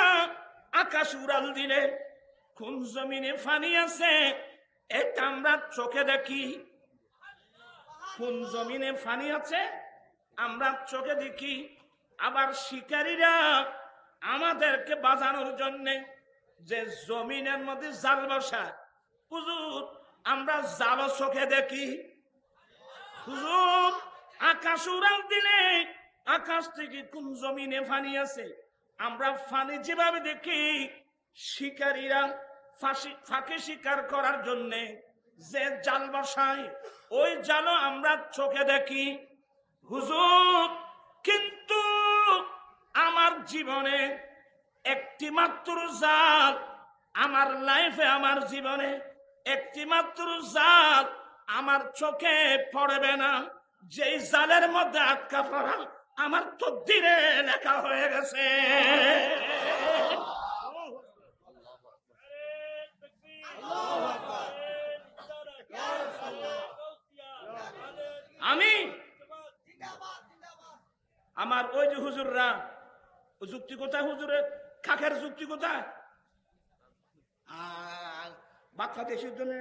আকাশ উড়াল দিলে কোন জমিনে পানি আছে এটা আমরা চোখে দেখি। কোন জমিনে পানি আছে আমরা চোখে দেখি। আবার শিকারীরা আমাদেরকে বাঁচানোর জন্য যে জমিনের মধ্যে জাল বসায়, হুজুর আমরা জাল চোখে দেখি। হুজুর আকাশ উড়াল দিলে আকাশ থেকে কোন জমিনে পানি আছে? আমরা পানি যেভাবে দেখি, শিকারীরা ফাঁকে শিকার করার জন্য যে জাল বসায়, ওই জালও আমরা চোখে দেখি হুজুর। কিন্তু আমার জীবনে একটি মাত্র জাল, আমার লাইফে, আমার জীবনে একটি মাত্র জাল আমার চোখে পড়বে না, যেই জালের মধ্যে আটকা পড়া আমার তকদিরে লেখা হয়ে গেছে। আমি আমার ওই যে হুজুররা যুক্তি কোথায়? হুজুরের খাখের যুক্তি কোথায়? বাচ্চা দেশের জন্য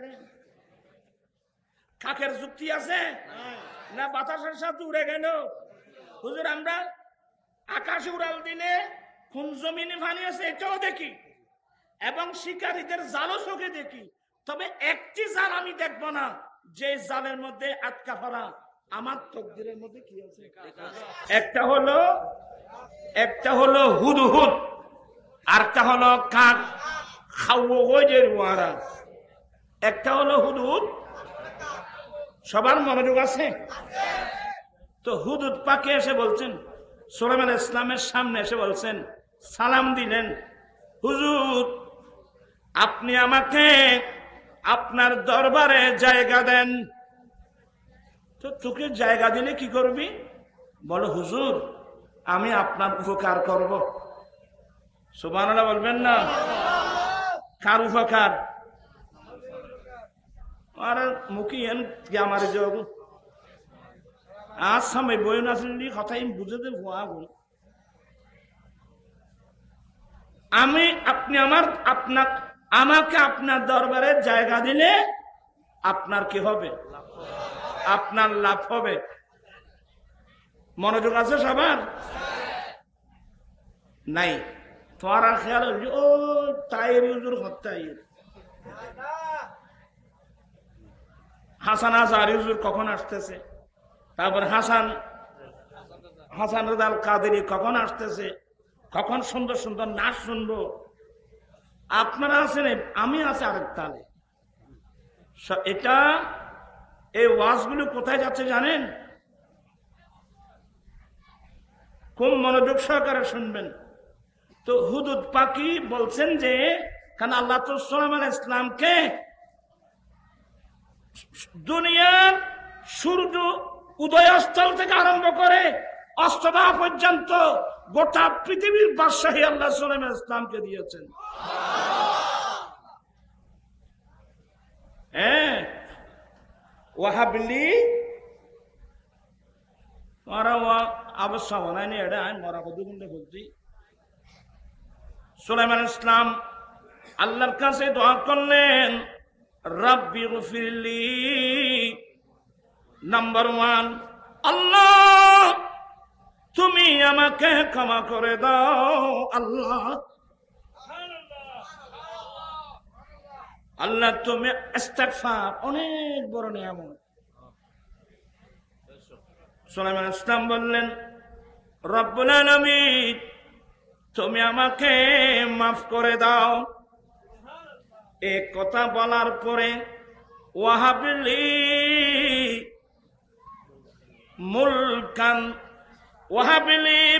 খাখের যুক্তি আছে না? বাতাসের সাথে উড়ে গেল। হুজুর আমরা আকাশে উড়াল দিলে কোন জমিনে পানি আছে এটাও দেখি, এবং শিকারীদের জালও চোখে দেখি, তবে একটি জাল আমি দেখবো না যে জালের মধ্যে আটকা পড়া আমার তকদিরের মধ্যে কি আছে। একটা হলো হুদহুদ, আরটা হলো কাক খাওয়ার ওয়ারা। একটা হলো হুদহুদ, সবার মনোযোগ আছে তো? হুদহুদ পাকে এসে বলছেন, সুলাইমান ইসলামের সামনে এসে বলছেন, সালাম দিলেন, হুজুর আপনি আমাকে আপনার দরবারে জায়গা দেন। তো তোকে জায়গা দিলে কি করবি? বলো হুজুর আমি আপনার উপকার করব। সুবহানাল্লাহ বলবেন না? কার উপকার? আর মুখী এন আমার যোগ আজ সময় বই না শুনলি কথাই বুঝতে আমি আপনি আমাকে আপনার দরবারে জায়গা দিলে আপনার কি হবে? আপনার লাভ হবে। মনোযোগ আছে সবার? নাই তোমার খেয়াল ও তাইর হুজুর হত্যাইর হাসান আজহারি হুজুর কখন আসতেছে, তারপর হাসান রাজাল কাদেরি কখন আসতেছে, কখন সুন্দর সুন্দর নাচ শুনবো। আপনারা আছেন, আমি আছি আরেক তালে। এটা এই ওয়াজগুলো কোথায় যাচ্ছে জানেন? খুব মনোযোগ সহকারে শুনবেন। তো হুদুদ পাখি বলছেন যে, কারণ আল্লাহ তো সুলাইমান ইসলামকে দুনিয়ার সূর্য উদয়স্থল থেকে আরম্ভ করে অস্তদা পর্যন্ত গোটা পৃথিবীর বাদশাহী আল্লাহ সুলাইমান ইসলামকে দিয়েছেন। হ্যাঁ, ওয়াহাবলি অবস্থা বানায়নি, এটা আমি মরা কতগুলো বলছি। সুলাইমান ইসলাম আল্লাহর কাছে দোয়া করলেন, রাব্বি গফিরলি। নাম্বার 1, আল্লাহ তুমি আমাকে ক্ষমা করে দাও। আল্লাহ তুমি ইস্তিগফার অনেক বড় নিয়ামত। সুলাইমান ইসলাম বললেন, রব্বুল আলামিন তুমি আমাকে মাফ করে দাও। এই কথা বলার পরে ওয়াহাবলি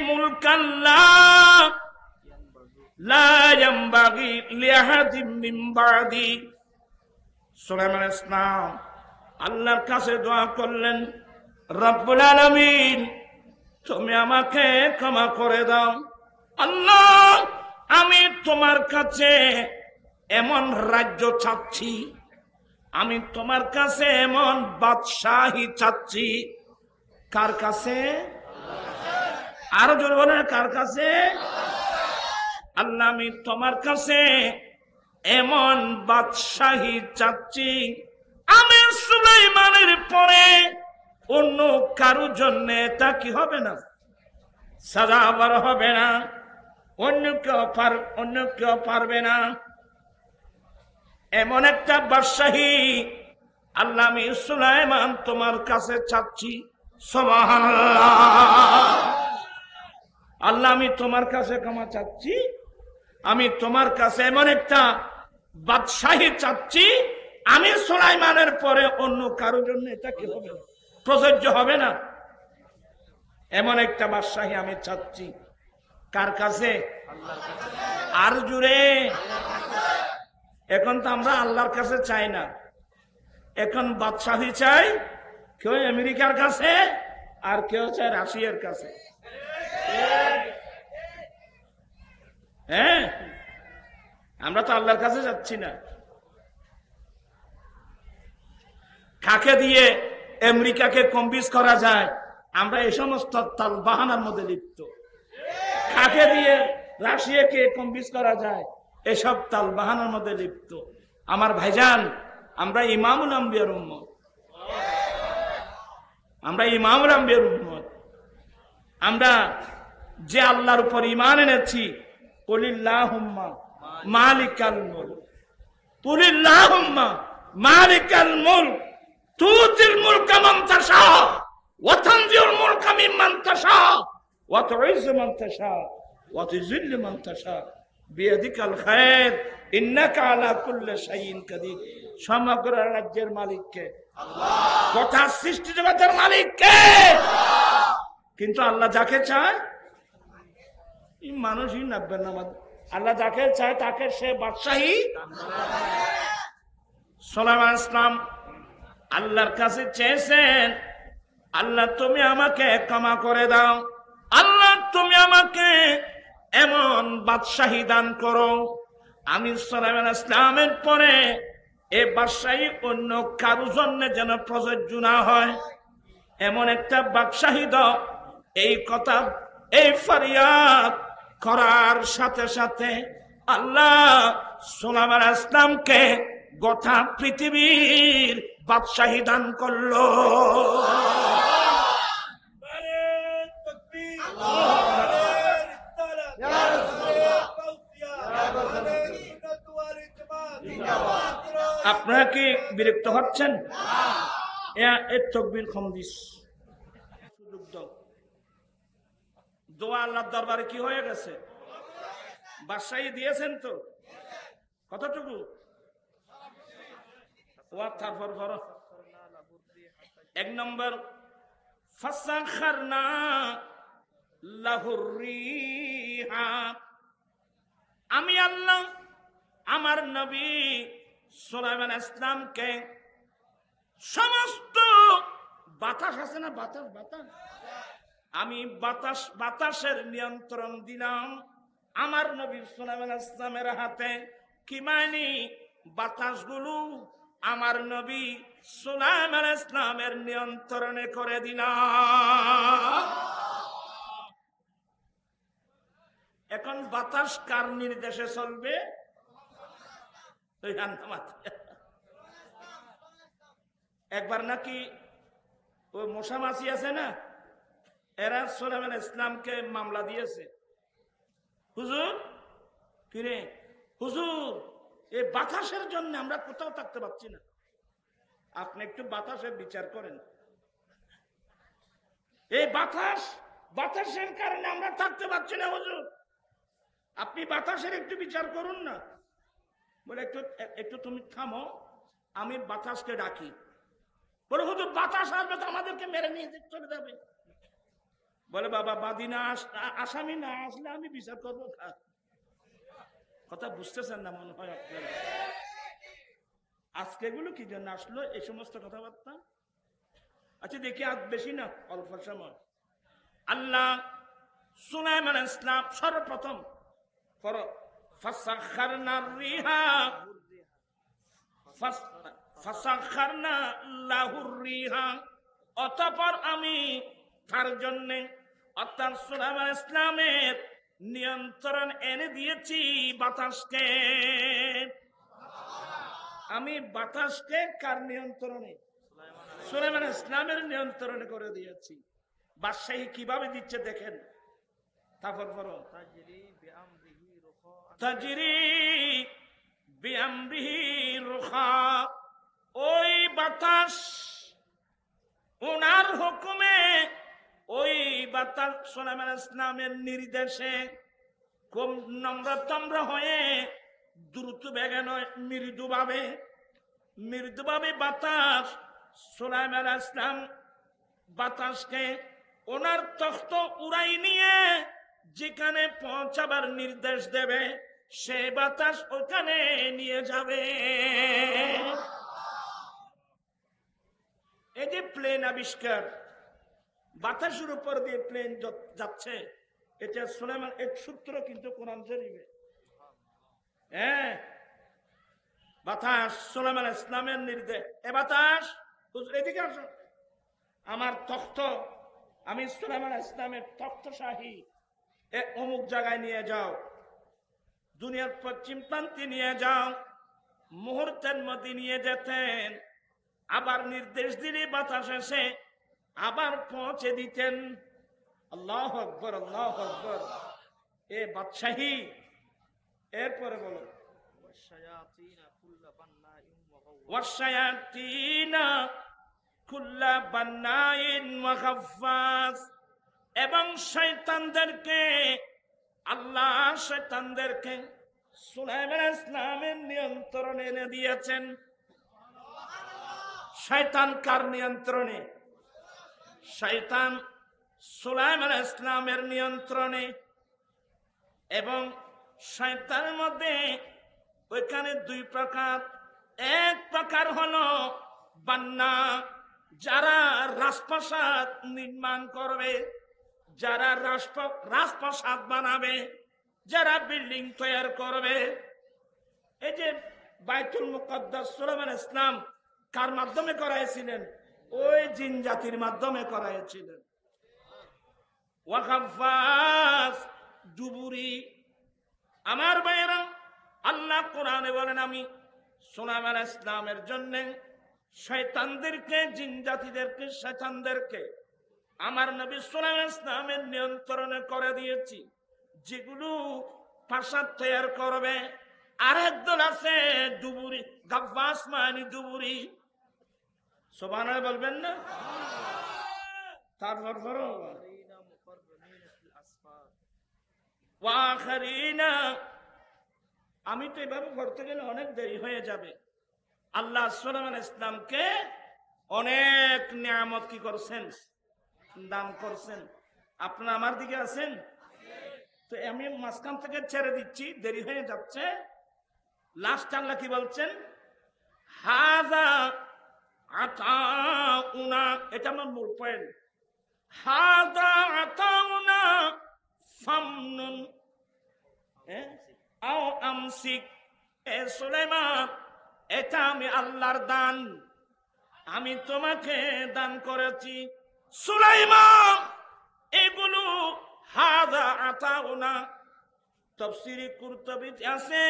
মুলকান লা ইয়ানবাগি লিআহাদিন মিন বাদি। সুলাইমান ইসলাম আল্লাহর কাছে দোয়া করলেন, রব্বুল আলামিন তুমি আমাকে ক্ষমা করে দাও। আল্লাহ আমি তোমার কাছে এমন রাজ্য চাচ্ছি, আমি তোমার কাছে এমন বাদশাহী চাচ্ছি। কার কাছে? আরো জোরে বলেন, কার কাছে? আল্লাহ আমি তোমার কাছে এমন বাদশাহী চাচ্ছি, আমি সুলাইমানের পরে অন্য কারো জন্য তা কি হবে না, সাজাবার হবে না, অন্য কেউ পারবে না। এমন একটা বাদশাহী আল্লাহ আমি সুলাইমান তোমার কাছে চাচ্ছি। সুবহানাল্লাহ। আল্লাহ আমি তোমার কাছে ক্ষমা চাচ্ছি, আমি তোমার কাছে এমন একটা বাদশাহী চাচ্ছি, আমি সুলাইমানের পরে অন্য কারোর জন্য এটা কি হবে না, প্রযোজ্য হবে না। এমন একটা বাদশাহী আমি চাচ্ছি। কার কাছে? আর জুড়ে। এখন তো আমরা আল্লাহর কাছে চাই না, এখন বাদশাহী চাই কেউ আমেরিকার কাছে, আর কেউ চায় রাশিয়ার কাছে। হ্যাঁ, আমরা তো আল্লাহর কাছে যাচ্ছি না। কাকে দিয়ে আমেরিকাকে কনভিন্স করা যায়, আমরা এই সমস্ত তাল বাহানার মধ্যে লিপ্ত। কাকে দিয়ে রাশিয়াকে কনভিন্স করা যায়, এসব তাল বাহানার মধ্যে লিপ্ত। আমার ভাইজান, আমরা ইমামুল আম্বিয়ার উম্মত, আমরা ইমামুল আম্বিয়ার উম্মত। আমরা যে আল্লাহর উপর ঈমান এনেছি, কুলিল্লাহুম্মা মালিকাল মুলক, কুলিল্লাহুম্মা মালিকাল মুলক তুতিল মুলকা মান তাশা ওয়া তানজিউল মুলকা মিম্মান তাশা ওয়া তুইজ্জু মান তাশা ওয়া তুযিল্লু মান তাশা বিয়াদিকাল খায়র ইন্নাকা আলা কুল্লি শাইইন কাদির। সমগ্র রাজ্যের মালিক কে? আল্লাহ। গোটা সৃষ্টি জগতের মালিক কে? কিন্তু আল্লাহ যাকে চায়, মানুষই নাববেন না, আল্লাহ যাকে চায় তাকে সে বাদশাহী। সুলাইমান ইসলাম আল্লাহর কাছে চেয়েছেন, আল্লাহ তুমি আমাকে ক্ষমা করে দাও, আল্লাহ তুমি আমাকে এমন বাদশাহী দান করো, আমি সুলাইমান ইসলামের পরে এ বাদশাহী অন্য কারো জন্য যেন প্রযোজ্য না হয়, এমন একটা বাদশাহী দাও। এই কথা, এই ফরিয়াদ করার সাথে সাথে আল্লাহ সুলাইমান ইসলামকে গোটা পৃথিবীর বাদশাহী দান করলো। আপনারা কি বিরক্ত হচ্ছেন? তকবীর কম দিস, সুযোগ দাও। দোয়া আল্লাহর দরবারে কি হয়ে গেছে? বাদশাহী দিয়েছেন তো। কতটুকু? এক নম্বর, ফাসাখারনা লাহুর রিহা, আমি আল্লাহ আমার নবী সুলাইমান ইসলামকে সমস্ত বাতাস আছে না, বাতাস বাতাস, আমি বাতাসের নিয়ন্ত্রণ দিলাম আমার নবী সুলাইমান ইসলামের হাতে। কি মানে? বাতাসগুলো আমার নবী সুলাইমান ইসলামের নিয়ন্ত্রণে করে দিলাম। এখন বাতাস কার নির্দেশে চলবে? একবার নাকি ওই মশা মাছি আছে না, এরা সুলাইমান ইসলামকে মামলা দিয়েছে, হুজুর কিরে হুজুর, এই বাতাসের জন্য আমরা কোথাও থাকতে পারছি না, আপনি একটু বাতাসের বিচার করেন। এই বাতাসের কারণে আমরা থাকতে পারছি না হুজুর, আপনি বাতাসের একটু বিচার করুন না। বলে একটু তুমি থামো, আমি বাতাসকে ডাকি। বলে হুজুর বাতাস আসবে তো আমাদেরকে মেরে নিয়ে চলে যাবে। বলে বাবা, বাদী না আসামি না আসলে আমি বিচার করবো। কথা বুঝতেছেন না মনে হয় আপনারা। আজকে এগুলো কি জন্য আসলো এই সমস্ত কথাবার্তা? আচ্ছা দেখি, আজ বেশি না, অল্প সময়। আল্লাহ সুলাইমান ইসলাম সর্বপ্রথম ফাসাখারনা রিহা, ফাসাখারনা লাহুর রিহা, অতঃপর আমি তার জন্য অর্থাৎ সুলাইমান ইসলামের নিয়ন্ত্রণ এনে দিয়েছি বাতাসকে। আমি বাতাসকে কার নিয়ন্ত্রণে? সুলাইমান ইসলামের নিয়ন্ত্রণে করে দিয়েছি। বাদশাহী কিভাবে দিচ্ছে দেখেন। তারপর তাজরি বিআমরিহি রুখা, ওই বাতাস ওনার হুকুমে ওই বাতাস সুলাইমান আলাইহিস সালামের নির্দেশে খুব নম্র হয়ে দ্রুত বেগে নয়, মৃদুভাবে বাতাস সুলাইমান আলাইহিস সালাম বাতাসকে ওনার তখ্ত উড়াই নিয়ে যেখানে পৌঁছাবার নির্দেশ দেবে সে বাতাস ওখানে নিয়ে যাবে। এই যে প্লেন আবিষ্কার, বাতাসের উপর দিয়ে প্লেন যাচ্ছে, এটা সুলাইমান এক সূত্র কিন্তু কোরআন শরীফে। হ্যাঁ, বাতাস সুলাইমান আলাইহিস সালামের নির্দেশ, এ বাতাস এদিকে আসো, আমার তখ্ত, আমি সুলাইমান আলাইহিস সালামের তখ্তশাহী অমুক জায়গায় নিয়ে যাও, দুনিয়ার পশ্চিম প্রান্তে নিয়ে যাও। মুহূর্তের মধ্যে নিয়ে যেতেন, আবার নির্দেশ দিলে বাতাস এসে আবার পৌঁছে দিতেন। আল্লাহু আকবার, আল্লাহু আকবার। এ বাদশাহী। এরপরে বলো ওয়াশায়াতিনা কুল্লা বান্নাইন ওয়া গাফফাস, এবং শয়তানদেরকে আল্লাহ শয়তানদেরকে সুলাইমান আলাইহিস সালামের নিয়ন্ত্রণে এনে দিয়েছেন। শয়তান কার নিয়ন্ত্রণে? শয়তান সুলাইমান আলাইহিস সালামের নিয়ন্ত্রণে। এবং শয়তানের মধ্যে ওইখানে দুই প্রকার। এক প্রকার হলো বান্না, যারা রাজপ্রাসাদ নির্মাণ করবে, যারা রাজপ্রাসাদ বানাবে, যারা বিল্ডিং তৈরি করবে। এই যে বাইতুল মুকাদ্দাস সুলাইমান আলাইহিস সালাম কার মাধ্যমে করাইছিলেন? ওই জিন জাতির মাধ্যমে করাইছিলেন। ওয়া গাফফাস, ডুবুরি। আমার ভাইয়েরা, আল্লাহ কোরআনে বলেন আমি সুলাইমান আলাইহিস সালামের জন্য শয়তানদেরকে, জিন জাতিদেরকে, শয়তানদেরকে আমার নবী সুলাইমান আলাইহিস সালামের নিয়ন্ত্রণে করে দিয়েছি। যেগুলো প্রাসাদ তৈরি করবে, আরেক দল আছে ডুবুরি, গাফফাস মানে ডুবুরি। সুবহানাল্লাহ বলবেন না? তারপর বলো ওয়াখারিনা। আমি তো এভাবে করতে গেলে অনেক দেরি হয়ে যাবে। আল্লাহ সুলাইমান আলাইহিস সালামকে অনেক নিয়ামত কি করছেন? দান করছেন। আপনারা আমার দিকে আছেন তো আমি মাঝখান থেকে ছেড়ে দিচ্ছি, দেরি হয়ে যাচ্ছে। লাস্ট আল্লাহ কি বলছেন? হাযা আতাউনা, এটা আমার মূল পয়েন্ট। হাযা আতাউনা ফামনুন আও আমসিক। এ সুলাইমান, এটা আমি আল্লাহর দান, আমি তোমাকে দান করেছি। সুলাইমান, এগুলো হাযা আতাউনা। তাফসীরে কুরতুবীতে আছে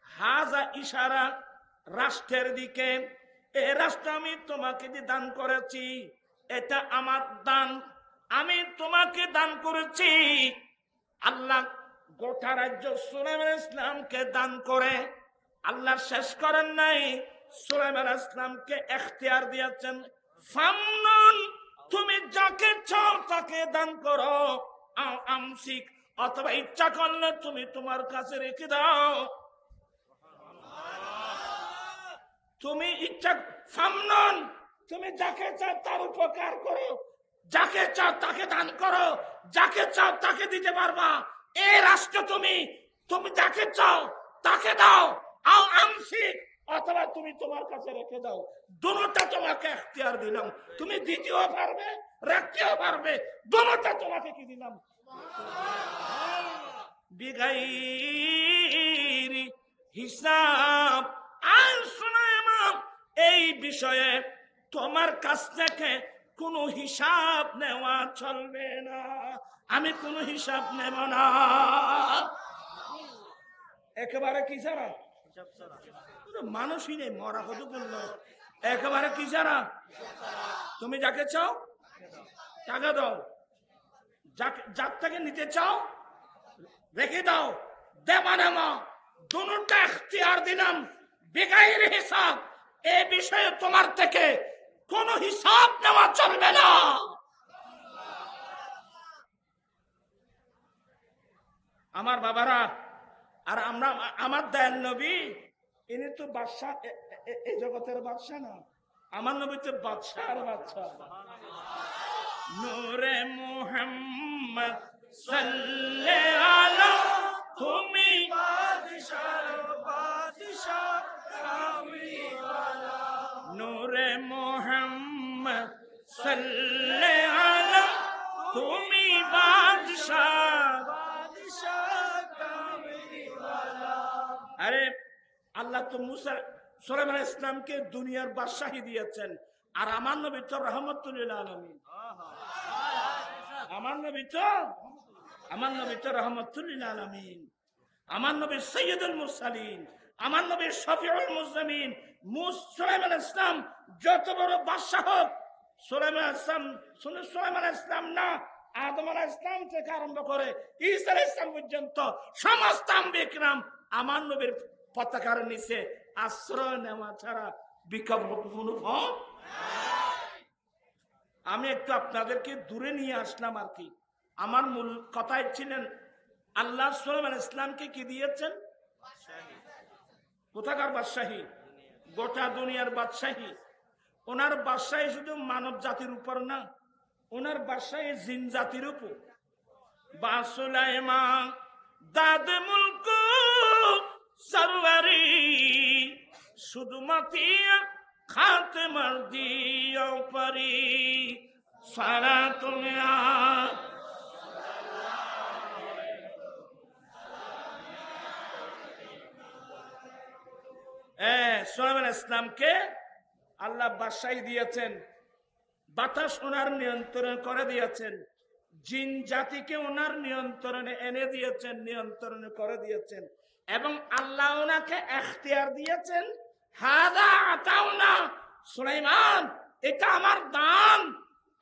হাযা ইশারা রাষ্ট্রের দিকে। এই রাষ্ট্র আমি তোমাকে দান করেছি, এটা আমার দান, আমি তোমাকে দান করেছি। আল্লাহ গোটা রাজ্য সুলাইমান আলাইহিস সালামকে দান করে আল্লাহ শেষ করেন নাই, সুলাইমান আলাইহিস সালামকে এখতিয়ার দিয়েছেন। ফামনুন, তুমি যাকে চাও তাকে দান করো, আও আমসিক, অথবা ইচ্ছা করলে তুমি তোমার কাছে রেখে দাও। তুমি ইচ্ছা, ফামনুন, তুমি যাকে চাও তার উপকার করো, যাকে চাও তাকে দান করো, যাকে চাও তাকে দিতে পারবা। এই রাষ্ট্র তুমি যাকে চাও তাকে দাও, আও আমসিক, অথবা তুমি তোমার কাছে রেখে দাও। দুটোটা তোমাকে এখতিয়ার দিলাম, তুমি দিতেও পারবে, রাখতেও পারবে। দুটোটা তোমাকে কি দিলাম? বিগাইরি হিসাব। আর সুলাইমান, এই বিষয়ে তোমার কাছ থেকে কোনো হিসাব নেওয়া চলবে না, আমি কোনো হিসাব নেব না। একেবারে কি ছাড়া? মানুষই নেই, মরা কত বললো, একেবারে কি ছাড়া? তুমি যাকে চাও টাকা দাও, যার থেকে নিতে চাও রেখে দাও, দেবা নেমা দুটোটা এখতিয়ার দিলাম, বেগাইর হিসাব। এ বিষয়ে তোমার থেকে কোনো হিসাব নেওয়া চলবে না। আমার বাবারা, আর আমরা আমার দয়াল নবী ইনি তো বাদশা, এই জগতের বাদশা না, আমার নবী তো বাদশা আর বাদশা। নূরে মুহাম্মদ সাল্লাল্লাহু আলাইহি, তুমি বাদশার বাদশা কামলিওয়ালা। নূরে মুহাম্মদ সাল্লাল্লাহু আলাইহি, তুমি বাদশা বাদশা কামলিওয়ালা। আরে আল্লাহ তো মুসা সুলাইমান আলাইহিস সালামকে দুনিয়ার বাদশাহী দিয়েছেন, আর আমার নবী তো রাহমাতুল লিল আলামিন। আমার নবী তো রাহমাতুল লিল আলামিন। আমার নবী সাইয়্যিদুল মুরসালিন, আমার নবী শফিউল মুজলিমিন। সুলাইমান আলাইহিস সালাম যত বড় বাদশা হোক, সুলাইমান আলাইহিস সালাম শুনে সুলাইমান আলাইহিস সালাম না, আদম আলাইহিস সালাম থেকে আরম্ভ করে ঈসা আলাইহিস সালাম পর্যন্ত সমস্ত আম্বিয়া কিরাম আমার নবীর পতাকার নিচে আশ্রয় নেওয়া ছাড়া বিকল্প কোনো পথ। আমি একটু আপনাদেরকে দূরে নিয়ে আসলাম আর কি। আমার মূল কথাই ছিলেন আল্লাহ সুলাইমান আলাইহিস সালামকে কি দিয়েছেন? কোথাকার বাদশাহী? গোটা দুনিয়ার বাদশাহী। ওনার বাদশাহী শুধু মানব জাতির উপর না, ওনার বাদশাহী জিন জাতির উপর। বা সুলাইমান দাদ মুলক সরওয়ারি, শুধু মাতিয়া খাতে মার দিও পারি সারা তুমি। সুলাইমান আলাইহিস সালামকে আল্লাহ বাদশাহী দিয়েছেন, বাতাস ওনার নিয়ন্ত্রণ করে দিয়েছেন, জিন জাতিকে ওনার নিয়ন্ত্রণে এনে দিয়েছেন, নিয়ন্ত্রণে করে দিয়েছেন, এবং আল্লাহ ওনাকে এখতিয়ার দিয়েছেন, হাদা আতাউনা সুলাইমান, এটা আমার দান,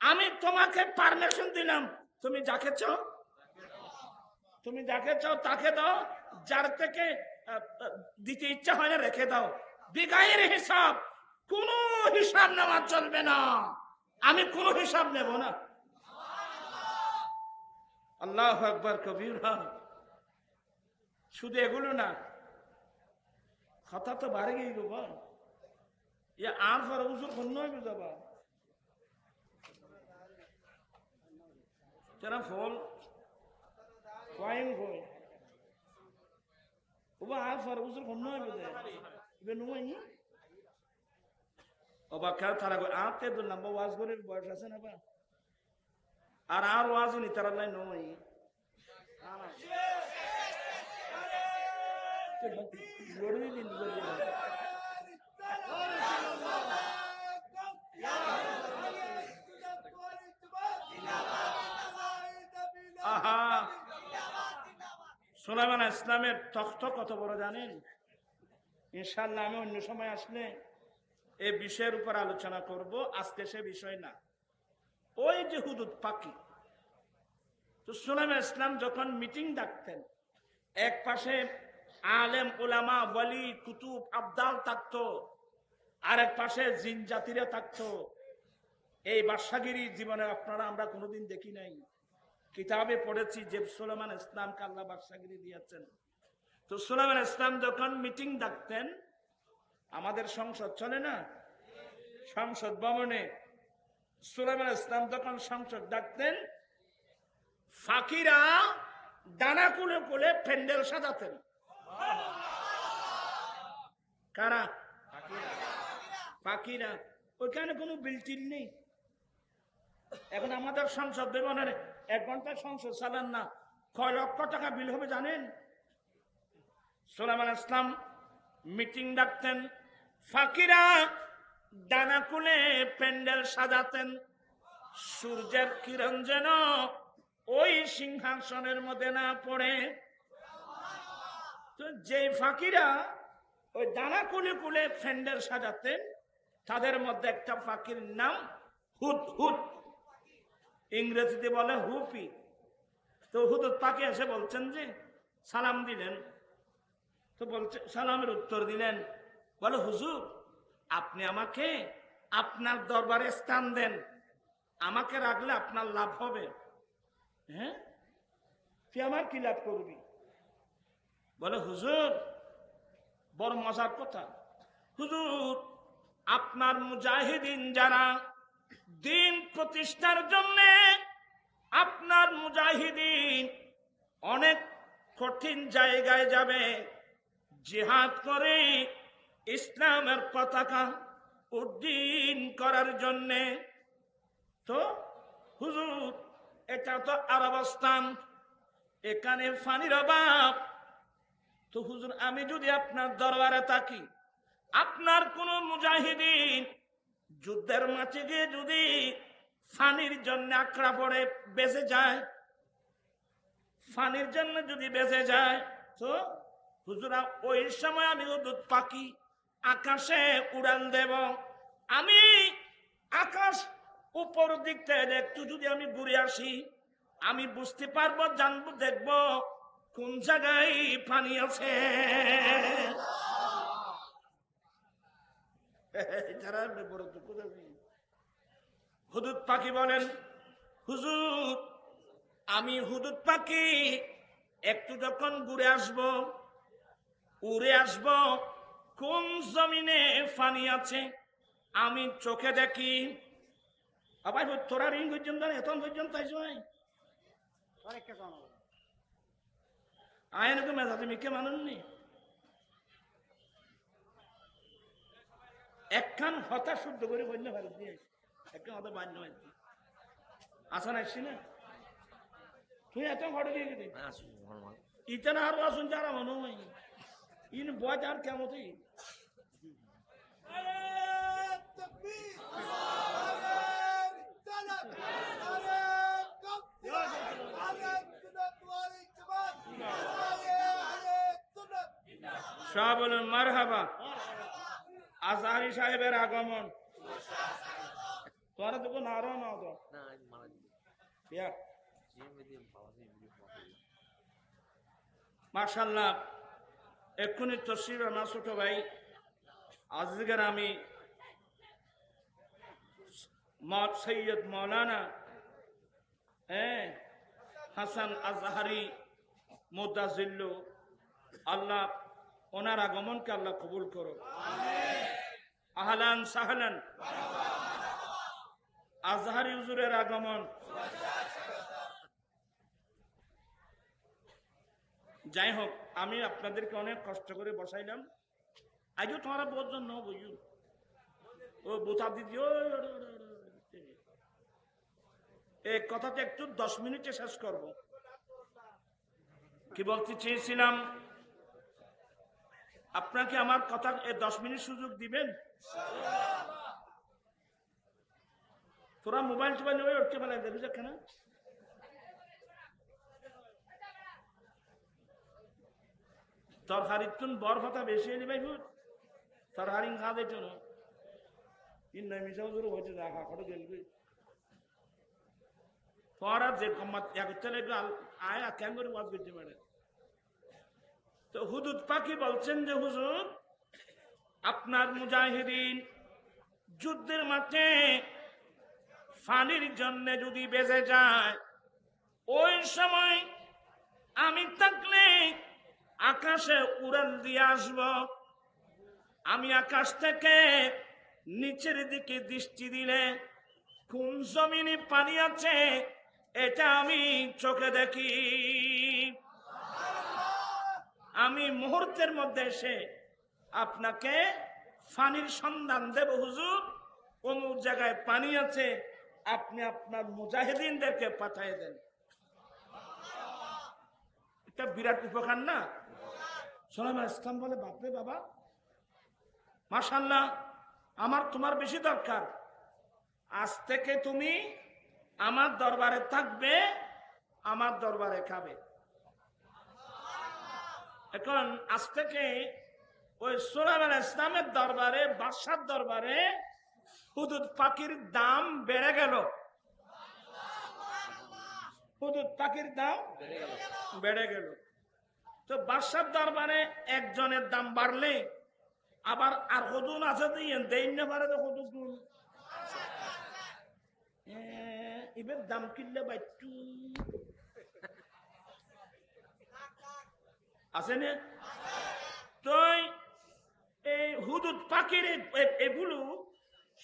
আমি তোমাকে পারমিশন দিলাম, তুমি যাকে চাও তাকে দাও, যার থেকে দিতে ইচ্ছা হয় না রেখে দাও, বিগাইর হিসাব, কোন হিসাব নেওয়া চলবে না, আমি কোন হিসাব নেব না। আল্লাহু আকবার কবীরা। শুধু এগুলো না, কথা তো বাড়ে গিয়ে গো, ইয়া আর ফরউজুর খন্ন হইবে যাবা তেরা ফল ফাইন কই ওবা আর ফরউজুর খন্ন হইবে দে ইবে নুই ওবা কা তারা কই আতে দু নাম্বার ওয়াজ করে বয়স আছে না বা, আর ওয়াজ নি তারা নাই নই গড়ি দিন গড়ি। সুলাইমান আলাইহিস সালামের তখ্ত কত বড় জানেন? ইনশাআল্লাহ আমি অন্য সময় আসলে এই বিষয়ের উপর আলোচনা করব, আজকে সে বিষয় না। ওই যে হুদুদ পাখি, তো সুলাইমান আলাইহিস সালাম যখন মিটিং ডাকতেন, এক পাশে আলেম উলামা ওয়ালি কুতুব আবদাল থাকতো, আর এক পাশে জিন জাতিরা থাকতো। এই বাদশাগিরি জীবনে আপনারা আমরা কোনোদিন দেখি নাই, কিতাবে পড়েছি যে সুলাইমান আলাইহিস সালামকে আল্লাহ বাদশাগিরি দিয়েছেন। তো সুলাইমান আলাইহিস সালাম যখন মিটিং ডাকতেন, আমাদের সংসদ চলে না, সংসদ ভবনে সুলাইমান আলাইহিস সালাম যখন সংসদ ডাকতেন, ফাকিরা ডানা কুলে কুলে প্যান্ডেল সাজাতেন। কারা? ফাকিরা। ওইখানে কোনো বিল্টিন নেই। এখন আমাদের সংসদ ভবনের 1 ঘন্টা সংসদ চালান না, কয় লক্ষ টাকা বিল হবে জানেন? সুলাইমান আলাইহিস সালাম মিটিং ডাকতেন, ফাকিরা ডানা কুলে প্যান্ডেল সাজাতেন, সূর্যের কিরণ যেন ওই সিংহাসনের মধ্যে না পড়ে। তো যে ফাকিরা ওই ডানা কুলে কুলে প্যান্ডেল সাজাতেন, তাদের মধ্যে একটা ফাকির নাম হুদহুদ, ইংরেজিতে বলে হুপি। তো হুদহুদ পাখি এসে বলছেন যে সালাম দিলেন, তো বলছে সালামের উত্তর দিলেন, বলে হুজুর আপনি আমাকে আপনার দরবারে স্থান দেন, আমাকে রাখলে আপনার লাভ হবে। হ্যাঁ, তুই আমার কি লাভ করবি? বলে হুজুর বড় মজার কথা, হুজুর আপনার মুজাহিদিন যারা দিন প্রতিষ্ঠার জন্য, আপনার মুজাহিদিন অনেক কঠিন জায়গায় যাবে, জিহাদ করে ইসলামের পতাকা উড্ডীন করার জন্যে। তো হুজুর এটা তো আরবস্থান, এখানে পানির অভাব। তো হুজুর আমি যদি আপনার দরবারে থাকি, আপনার কোন মুজাহিদিন যুদ্ধের মাঠে গিয়ে যদি পানির জন্য আঁকড়া পড়ে বেঁচে যায়, পানির জন্য যদি বেঁচে যায়, তো হুজুরা ওই সময় আমি হুদুদ পাখি আকাশে উড়ান দেব। আমি আকাশ উপর দিক থেকে একটু যদি আমি ঘুরে আসি, আমি বুঝতে পারবো, জানবো, দেখবো কোন জায়গায় পানি আছে। হুদুদ পাখি বলেন হুজুর আমি হুদুদ পাখি একটু যখন ঘুরে আসব, উড়ে আসব, কোন জমিনে পানি আছে আমি চোখে দেখি। আবার তোরা রিং পর্যন্ত এত পর্যন্ত আয়নকে মেজাতে মিকে মানুননি একখান হতা শুদ্ধ করে বললে ভারত দিয়ে একখান হতা বান্য আসা আসছি না তুই এত ঘটে দিয়ে গেলি ইতেন আর আসুন যারা মনে হয় ইন বয় আর কেমন শাহ বলুন মারহাবা। আজহারি সাহেবের আগমন তোরা তো নারো না তো মাশাআল্লাহ। এক্ষুনি তশরিফ আমার ছোট ভাই আজকের আমি সৈয়দ মৌলানা হাসান আজহারি মুদাজিল্লু, আল্লাহ ওনার আগমনকে আল্লাহ কবুল করো। আহলান সাহলান। আজহারি হুজুরের আগমন। যাই হোক, আমি আপনাদেরকে অনেক কষ্ট করে বসাইলাম। আজও তোমারা বোঝন ন বুঝু ও বোতা দিদি এই কথাটা একটু 10 মিনিটে শেষ করব। কি বলতে চেয়েছিলাম, আপনাকে আমার কথা 10 মিনিট সুযোগ দিবেন? তোরা মোবাইল টোবাইল নিয়ে উঠতে পারে দেখবি কেন তরকারি তুন বর কথা বেশি এলি ভাই ভুট তরকারি খা দে চুন ইন মিশা শুরু হয়েছে দেখা করে গেলবি তোরা যে কম্মাত এক চলে আয়া কেন করে ওয়াজ করতে পারে। তো হুদুদ পাখি বলছেন যে হুজুর আপনার মুজাহিদিন যুদ্ধের মাঠে পানির জন্য যদি বেঁচে যায়, ওই সময় আমি থাকলে আকাশে উড়াল দিয়ে আসব। আমি আকাশ থেকে নিচের দিকে দৃষ্টি দিলে কোন জমিনে পানি আছে এটা আমি চোখে দেখি। আমি মুহূর্তের মধ্যে এসে আপনাকে পানির সন্ধান দেব হুজুর, অমুক জায়গায় পানি আছে, আপনি আপনার মুজাহিদিনদেরকে পাঠিয়ে দেন। এটা বিরাট উপকার না? সুলাইমান ইসলাম বলে বাপরে বাবা, মাশাআল্লাহ, আমার তোমার বেশি দরকার। আজ থেকে তুমি আমার দরবারে থাকবে, আমার দরবারে খাবে। এখন আজ থেকে ওই সুলাইমান ইসলামের দরবারে, বাদশার দরবারে হুদুদ পাখির দাম বেড়ে গেল। হুদুদ পাখির দাম বেড়ে গেল। তো বাদশার দরবারে একজনের দাম বাড়লে আবার আর হুদুন আছে দেন না পারে তো হুদুন এবার দাম কিনলে বাইটু আছে না? তো এই হুদুদ পাখির এগুলো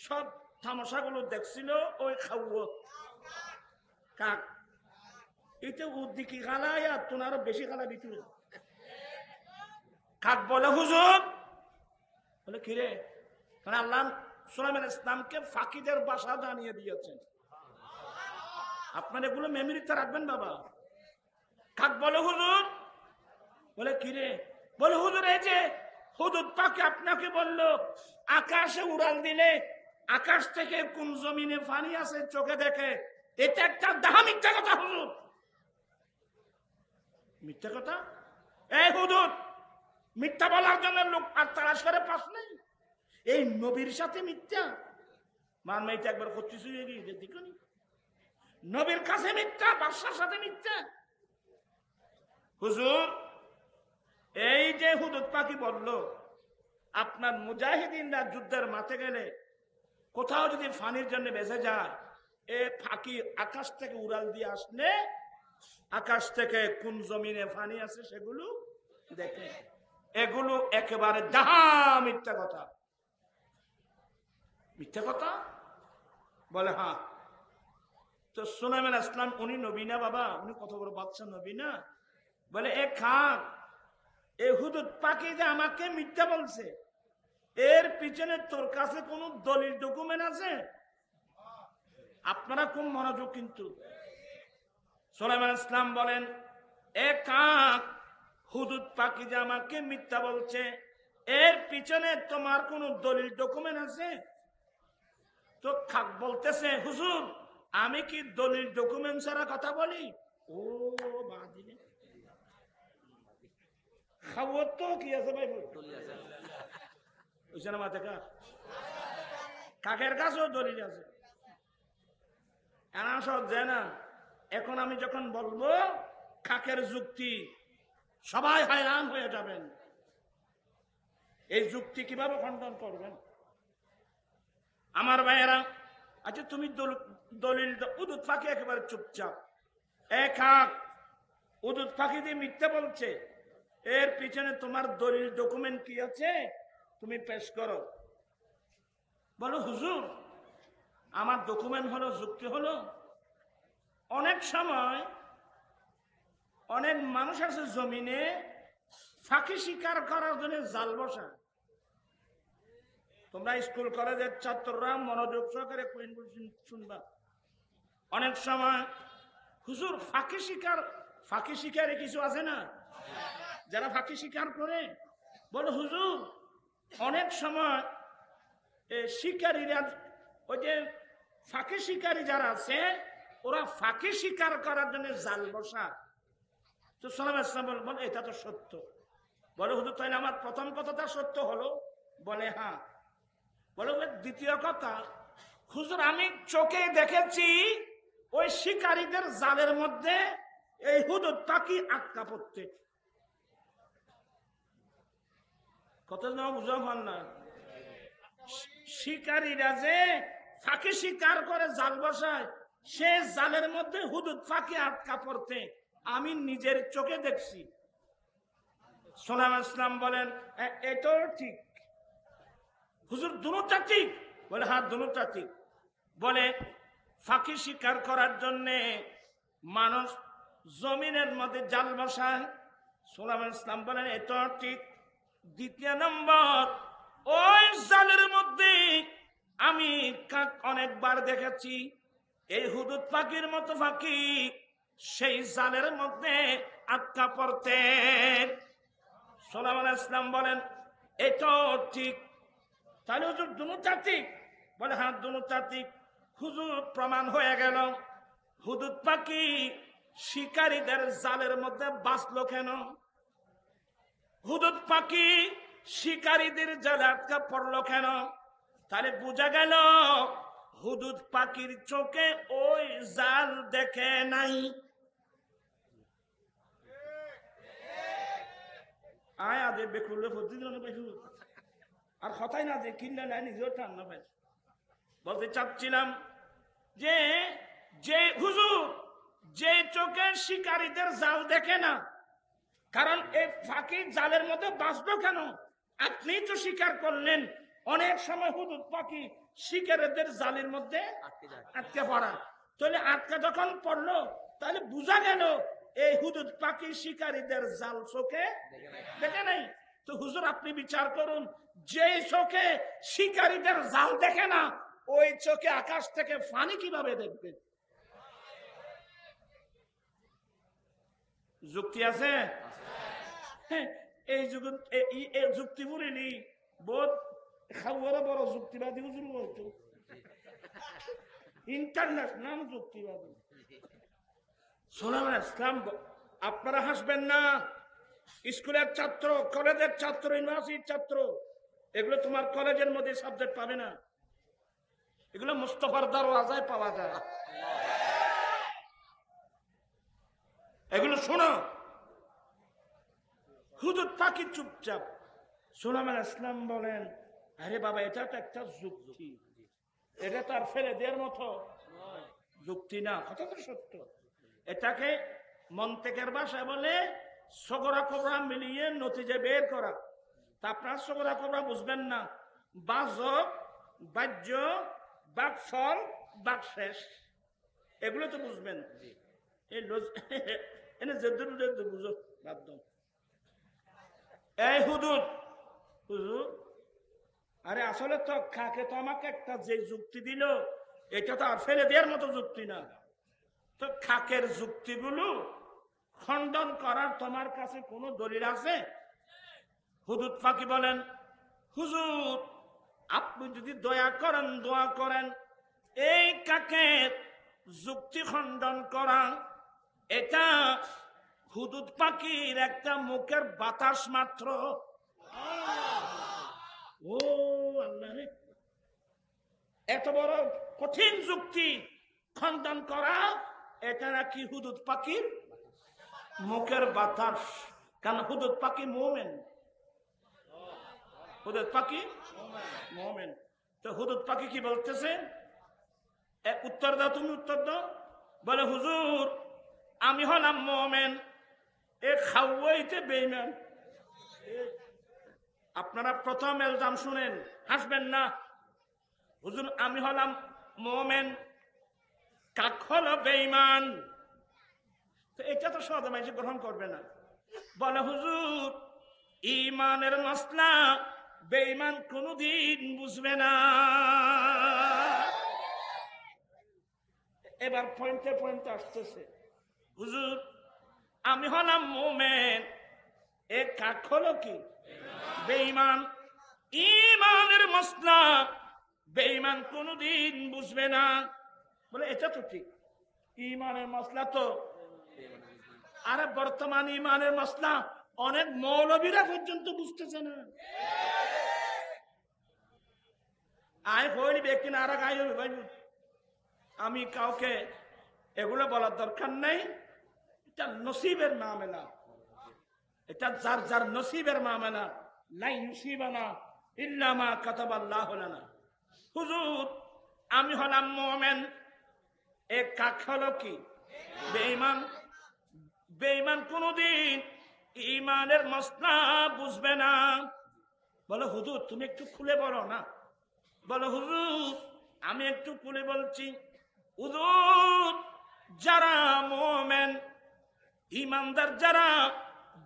সব তামাশাগুলো দেখছিল ওই খাওয়া কাক। এটা উদ্দিকি গালায় আর তোর আরো বেশি গালা ভিতরে। কাক বলে হুজুর, বলে কিরে, মানে আল্লাহ সুলাইমান ইসলামকে ফাঁকিদের বাসা জানিয়ে দিয়েছেন। আপনার এগুলো মেমোরিতে রাখবেন বাবা। কাক বলে হুজুর, বলে কিরে, বলে হুজুর এই যে হুদুদ পাখি আপনাকে বলল আকাশে উড়াল দিলে আকাশ থেকে কোন জমিনে পানি আছে চোখে দেখে, এটা একটা দাহা মিথ্যা কথা হুজুর। মিথ্যা কথা? এই হুজুর, মিথ্যা বলার জন্য লোক আর তালাশ করে পাস নাই। এই নবীর সাথে মিথ্যা মান মাইতে একবার করতেছি দেখুনি, নবীর কাছে মিথ্যা, বাদশার সাথে মিথ্যা। হুজুর এই যে হুদুদ পাখি বলল আপনার মুজাহিদিনরা যুদ্ধের মাঠে গেলে কোথাও যদি ফানির জন্য বেঁচে যায়, এ ফাঁকি আকাশ থেকে উড়াল দিয়ে আসলে আকাশ থেকে কোন জমিনে ফানি আছে সেগুলো দেখে। এগুলো একেবারে দাহা মিথ্যা কথা। মিথ্যা কথা বলে? হ্যাঁ। তো সুলাইমান ইসলাম উনি নবী না বাবা? উনি কত বড় বাদশা, নবী না? বলে এ খান, এই হুদুদ পাখি যে আমাকে মিথ্যা বলছে, এর পিছনে তোর কাছে কোন দলিল ডকুমেন্ট আছে? আপনারা খুব মনোযোগ কিন্তু। সুলাইমান ইসলাম বলেন এ কাক, হুদুদ পাখি যে আমাকে মিথ্যা বলছে, এর পিছনে তোমার কোন দলিল ডকুমেন্ট আছে? তো কাক বলতেছে হুজুর আমি কি দলিল ডকুমেন্ট ছাড়া কথা বলি? ও বাদিনে খাওয়ার তো কি আছে ভাই, বুঝছে না মাথা কাক? কাকের কাছেও দলিল আছে। এনা সব যায় না। এখন আমি যখন বলবো কাকের যুক্তি, সবাই হয়রান হয়ে যাবেন। এই যুক্তি কিভাবে খণ্ডন করবেন আমার ভাইয়েরা? আচ্ছা তুমি দলিল, উদুদ পাখি একেবারে চুপচাপ। এক কাক, উদুদ পাখি দিয়ে মিথ্যা বলছে, এর পিছনে তোমার দলিল ডকুমেন্ট কি আছে তুমি পেশ করো। বলো হুজুর আমার ডকুমেন্ট হলো, যুক্তি হলো, অনেক সময় অনেক মানুষ আছে জমিনে ফাঁকি শিকার করার জন্য জাল বসা। তোমরা স্কুল কলেজের ছাত্ররা মনোযোগ সহকারে শুনবা। অনেক সময় হুজুর ফাঁকি শিকারে কিছু আছে না, যারা ফাঁকি শিকার করে, বলে হুজুর অনেক সময় শিকারীরা, ওই যে ফাঁকি শিকারী যারা আছে, ওরা ফাঁকি শিকার করার জন্য জাল বসা। তো সুলাইমান ইসলাম বলে এটা তো সত্য। বলে হুজুর তাইলে আমার প্রথম কথাটা সত্য হলো? বলে হ্যাঁ। বলে দ্বিতীয় কথা, হুজুর আমি চোখে দেখেছি ওই শিকারীদের জালের মধ্যে এই হুদুদ পাখি আটকা পড়তে। কত জন বুঝা পান না? শিকারীরা যে ফাঁকি শিকার করে জাল বসায়, সে জালের মধ্যে হুদুদ পাখি আটকা পড়তে আমি নিজের চোখে দেখছি। সুলাইমান ইসলাম বলেন এটাও ঠিক। হুজুর দুটোটা ঠিক? বলে হ্যাঁ দুটোটা ঠিক। বলে ফাঁকি শিকার করার জন্যে মানুষ জমিনের মধ্যে জাল বসায়। সুলাইমান ইসলাম বলেন এটাও ঠিক। দ্বিতীয় নম্বর, ওই জালের মধ্যে আমি কাক অনেকবার দেখেছি, এই হুদুদ পাখির মতো পাখি সেই জালের মধ্যে আটকা পড়তে। সুলাইমান ইসলাম বলেন এটাও ঠিক। তাহলে হুজুর দুটোটা ঠিক? বলে হ্যাঁ দুটোটা ঠিক। হুজুর প্রমাণ হয়ে গেল হুদুদ পাখি শিকারীদের জালের মধ্যে বাঁচলো কেন? হুদুদ পাখি শিকারীদের জালে আটকা পড়লো কেন? তাহলে বোঝা গেল হুদুদ পাখির চোখে ওই জাল দেখে নাই। আয় আদে বেকুলে প্রতিদিন আর কথাই না যে কিনলে নাই নিজেও টান না পাই। বলতে চাচ্ছিলাম যে যে হুজুর যে চোখে শিকারীদের জাল দেখে না, কারণ এই ফাঁকি জালের মধ্যে বাঁচবো কেন? আপনি তো স্বীকার করলেন অনেক সময় হুদুদ পাখি শিকারীদের জালের মধ্যে আটকে পড়া। তাহলে আটকা যখন পড়লো, তাহলে বোঝা গেল এই হুদুদ পাখি শিকারীদের জাল চোখে দেখে নাই। তো হুজুর আপনি বিচার করুন, যে চোখে শিকারীদের জাল দেখে না, ওই চোখে আকাশ থেকে পানি কিভাবে দেখবে? যুক্তি আছে? এই যুক্তি বলিনি বোধ খাওয়ার বড় যুক্তিবাদী হুজুর বলতো, ইন্টারন্যাশনাল যুক্তিবাদী। সোলাইমান ইসলাম, আপনারা হাসবেন না, স্কুলের ছাত্র, কলেজের ছাত্র, ইউনিভার্সিটির ছাত্র, এগুলো তোমার কলেজের মধ্যে সাবজেক্ট পাবে না, এগুলো মুস্তফার দরওয়াজায় পাওয়া যায়। এগুলো শোনো। হুদুদ পাখি চুপচাপ। সুলাইমান ইসলাম বলেন, আরে বাবা, এটা তো একটা যুক্তি, এটা তো আর ফেলে দেওয়ার মতো যুক্তি না। কথা তো সত্য। এটাকে মন্তেকের ভাষায় বলে সগরা কবরা মিলিয়ে নতিজে বের করা। তা আপনার সগরা কবরা বুঝবেন না, বাজক, বাহ্য, বাকফল, বাকশেষ, এগুলো তো বুঝবেন। বুঝো বাধ্য। এই হুদুদ, হুজুর, আরে আসলে তো খাকে তো আমাকে একটা যে যুক্তি দিল, এটা তো আর ফেলে দেওয়ার মতো যুক্তি না। তো খাকের যুক্তিগুলো খণ্ডন করার তোমার কাছে কোনো দলিল আছে? হুদুদ পাখি বলেন, হুজুর আপনি যদি দয়া করেন, দোয়া করেন, এই কাকের যুক্তি খণ্ডন করা, এটা হুদুদ পাখির একটা মুখের বাতাস মাত্র। ও আল্লাহ রে, এত বড় কঠিন যুক্তি খণ্ডন করা, এটা নাকি হুদুদ পাখির মুখের বাতাস। কারণ হুদুদ পাখি মুমিন, হুদুদ পাখি মুমিন। তো হুদুদ পাখি কি বলতেছে? উত্তর দাও, তুমি উত্তর দাও। বলে, হুজুর আমি হলাম মুমিন, এ খাওয়াইতে বেঈমান। আপনারা প্রথম এলজাম শুনেন, হাসবেন না। হুজুর আমি হলাম মুমিন, কাক হলো বেঈমান। তো এটা তো সহজে মানুষ গ্রহণ করবে না। বলে, হুজুর ঈমানের মাসলা বেঈমান কোনদিন বুঝবে না। এবার পয়েন্টে পয়েন্টে আসতেছে। হুজুর আমি হলাম মুমিন, এ কাক হলো কি? বেঈমান। ঈমানের মাসলা বেঈমান কোনদিন বুঝবে না। বলে, এটা তো ঠিক, ঈমানের মাসলা তো। আরে বর্তমান ঈমানের মাসলা অনেক মৌলবীরা পর্যন্ত বুঝতেছে না। আয় হইনি ব্যক্তি না, আর আয় হবে ভাই। আমি কাউকে এগুলো বলার দরকার নেই, এটা নসিবের মামলা, এটা যার যার নসিবের মামলা। লা ইউসিবানা ইল্লা মা কাতাবাল্লাহু লানা। হুজুর আমি হলাম মুমিন, এ কাক হলো কি? বেঈমান। বেঈমান কোনদিন ঈমানের মাসলা বুঝবে না। বলো, হুজুর তুমি একটু খুলে বলো না। বলো, হুজুর আমি একটু খুলে বলছি। হুজুর যারা মুমিন, ঈমানদার যারা,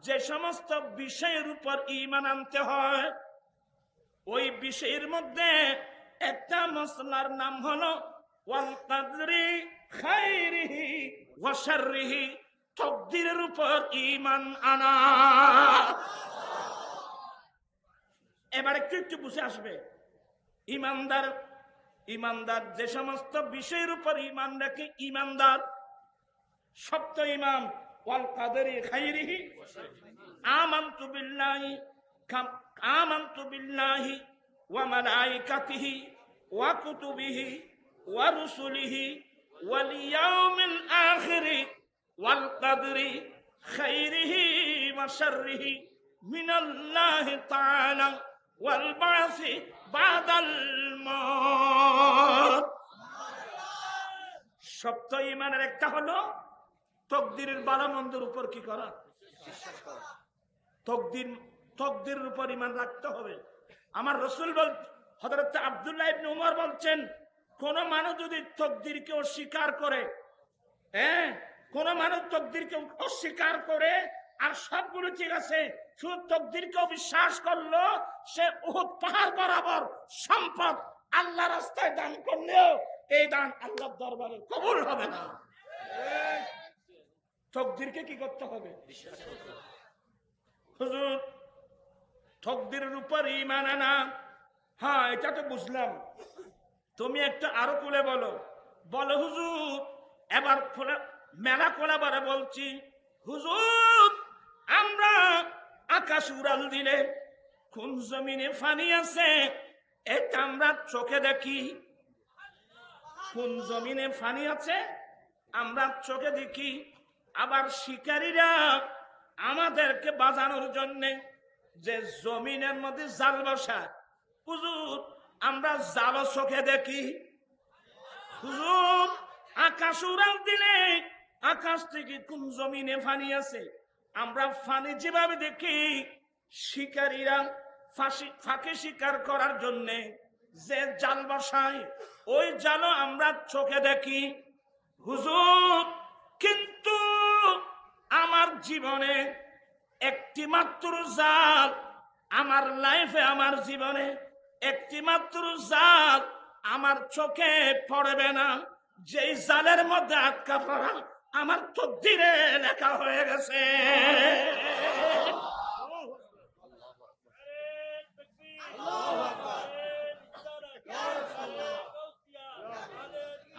যে সমস্ত বিষয়ের উপর ঈমান আনতে হয়, ওই বিষয়ের মধ্যে একটা মাসলার নাম হলো ওয়াল কদরি খাইরিহি ওয়া শাররিহি, তাকদীরের উপর ঈমান আনা। এবার একটু একটু বুঝে আসবে। ঈমানদার, ঈমানদার যে সমস্ত বিষয়ের উপর ঈমান রাখে, ঈমানদার সপ্ত ঈমান। ওয়াল কদরি খাইরিহি, আমানতু বিল্লাহি, আমানতু বিল্লাহি ওয়া মালাইকাতিহি ওয়া কুতুবিহি ওয়া রুসুলিহি ওয়াল ইয়াউমিল আখিরি ওয়াল কদরি খাইরিহি ওয়া শাররিহি মিনাল্লাহি তাআলা ওয়াল বাসি বাদাল মউত। সপ্ত ঈমানের একটা হলো তাকদীরের ভালো মন্দের উপর কি করা? বিশ্বাস করা। তকদির, তকদিরের উপর ঈমান রাখতে হবে। আমার রাসূল বল, হযরত আব্দুল্লাহ ইবনে উমর বলছেন, কোন মানুষ যদি তকদিরকে অস্বীকার করে, কোন মানুষ তকদিরকে অস্বীকার করে আর সবগুলো ঠিক আছে, শুধু তকদিরকে অবিশ্বাস করলো, সে উহুদ পাহাড় বরাবর সম্পদ আল্লাহ রাস্তায় দান করলেও এই দান আল্লাহর দরবারে কবুল হবে না। তকদিরকে কি করতে হবে? হুজুর তকদিরের উপর ঈমান আনা, হ্যাঁ এটা তো বুঝলাম, তুমি একটা আরো খুলে বলো। বলো হুজুর, এবার মেলা খোলা বারে বলছি। হুজুর আমরা আকাশ উড়াল দিলে কোন জমিনে পানি আছে এটা আমরা চোখে দেখি। কোন জমিনে পানি আছে আমরা চোখে দেখি। আবার শিকারীরা আমাদেরকে বাজানোর জন্যে যে জমিনের মধ্যে জাল বসায়, হুজুর আমরা জাল চোখে দেখি। হুজুর আকাশ উড়াল দিলে আকাশ থেকে কোন জমিনে পানি আছে আমরা পানি যেভাবে দেখি, শিকারীরা ফাঁকে শিকার করার জন্য যে জাল বসায় ওই জালও আমরা চোখে দেখি। হুজুর কিন্তু আমার জীবনে একটি মাত্র জাল, আমার লাইফে আমার জীবনে একটি মাত্র জাল আমার চোখে পড়বে না, যেই জালের মধ্যে আটকা পড়া আমার তকদিরে লেখা হয়ে গেছে।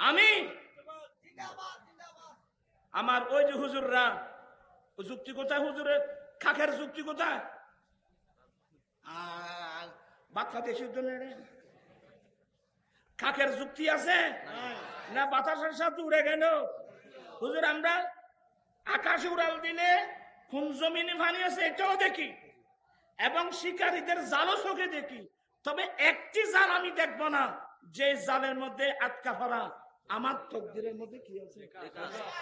আমি আমার ওই যে হুজুররা যুক্তি কোথায়? হুজুরের খাখের যুক্তি কোথায়? ভাত খাতে খাখের যুক্তি আছে না? বাতাসের সাথে উড়ে গেল। হুজুর আমরা আকাশে উড়াল দিলে কোন জমিনে পানি আছে এটাও দেখি এবং শিকারীদের জালও চোখে দেখি, তবে একটি জাল আমি দেখবো না যে জালের মধ্যে আটকা পড়া আমার তকদিরের মধ্যে কি আছে।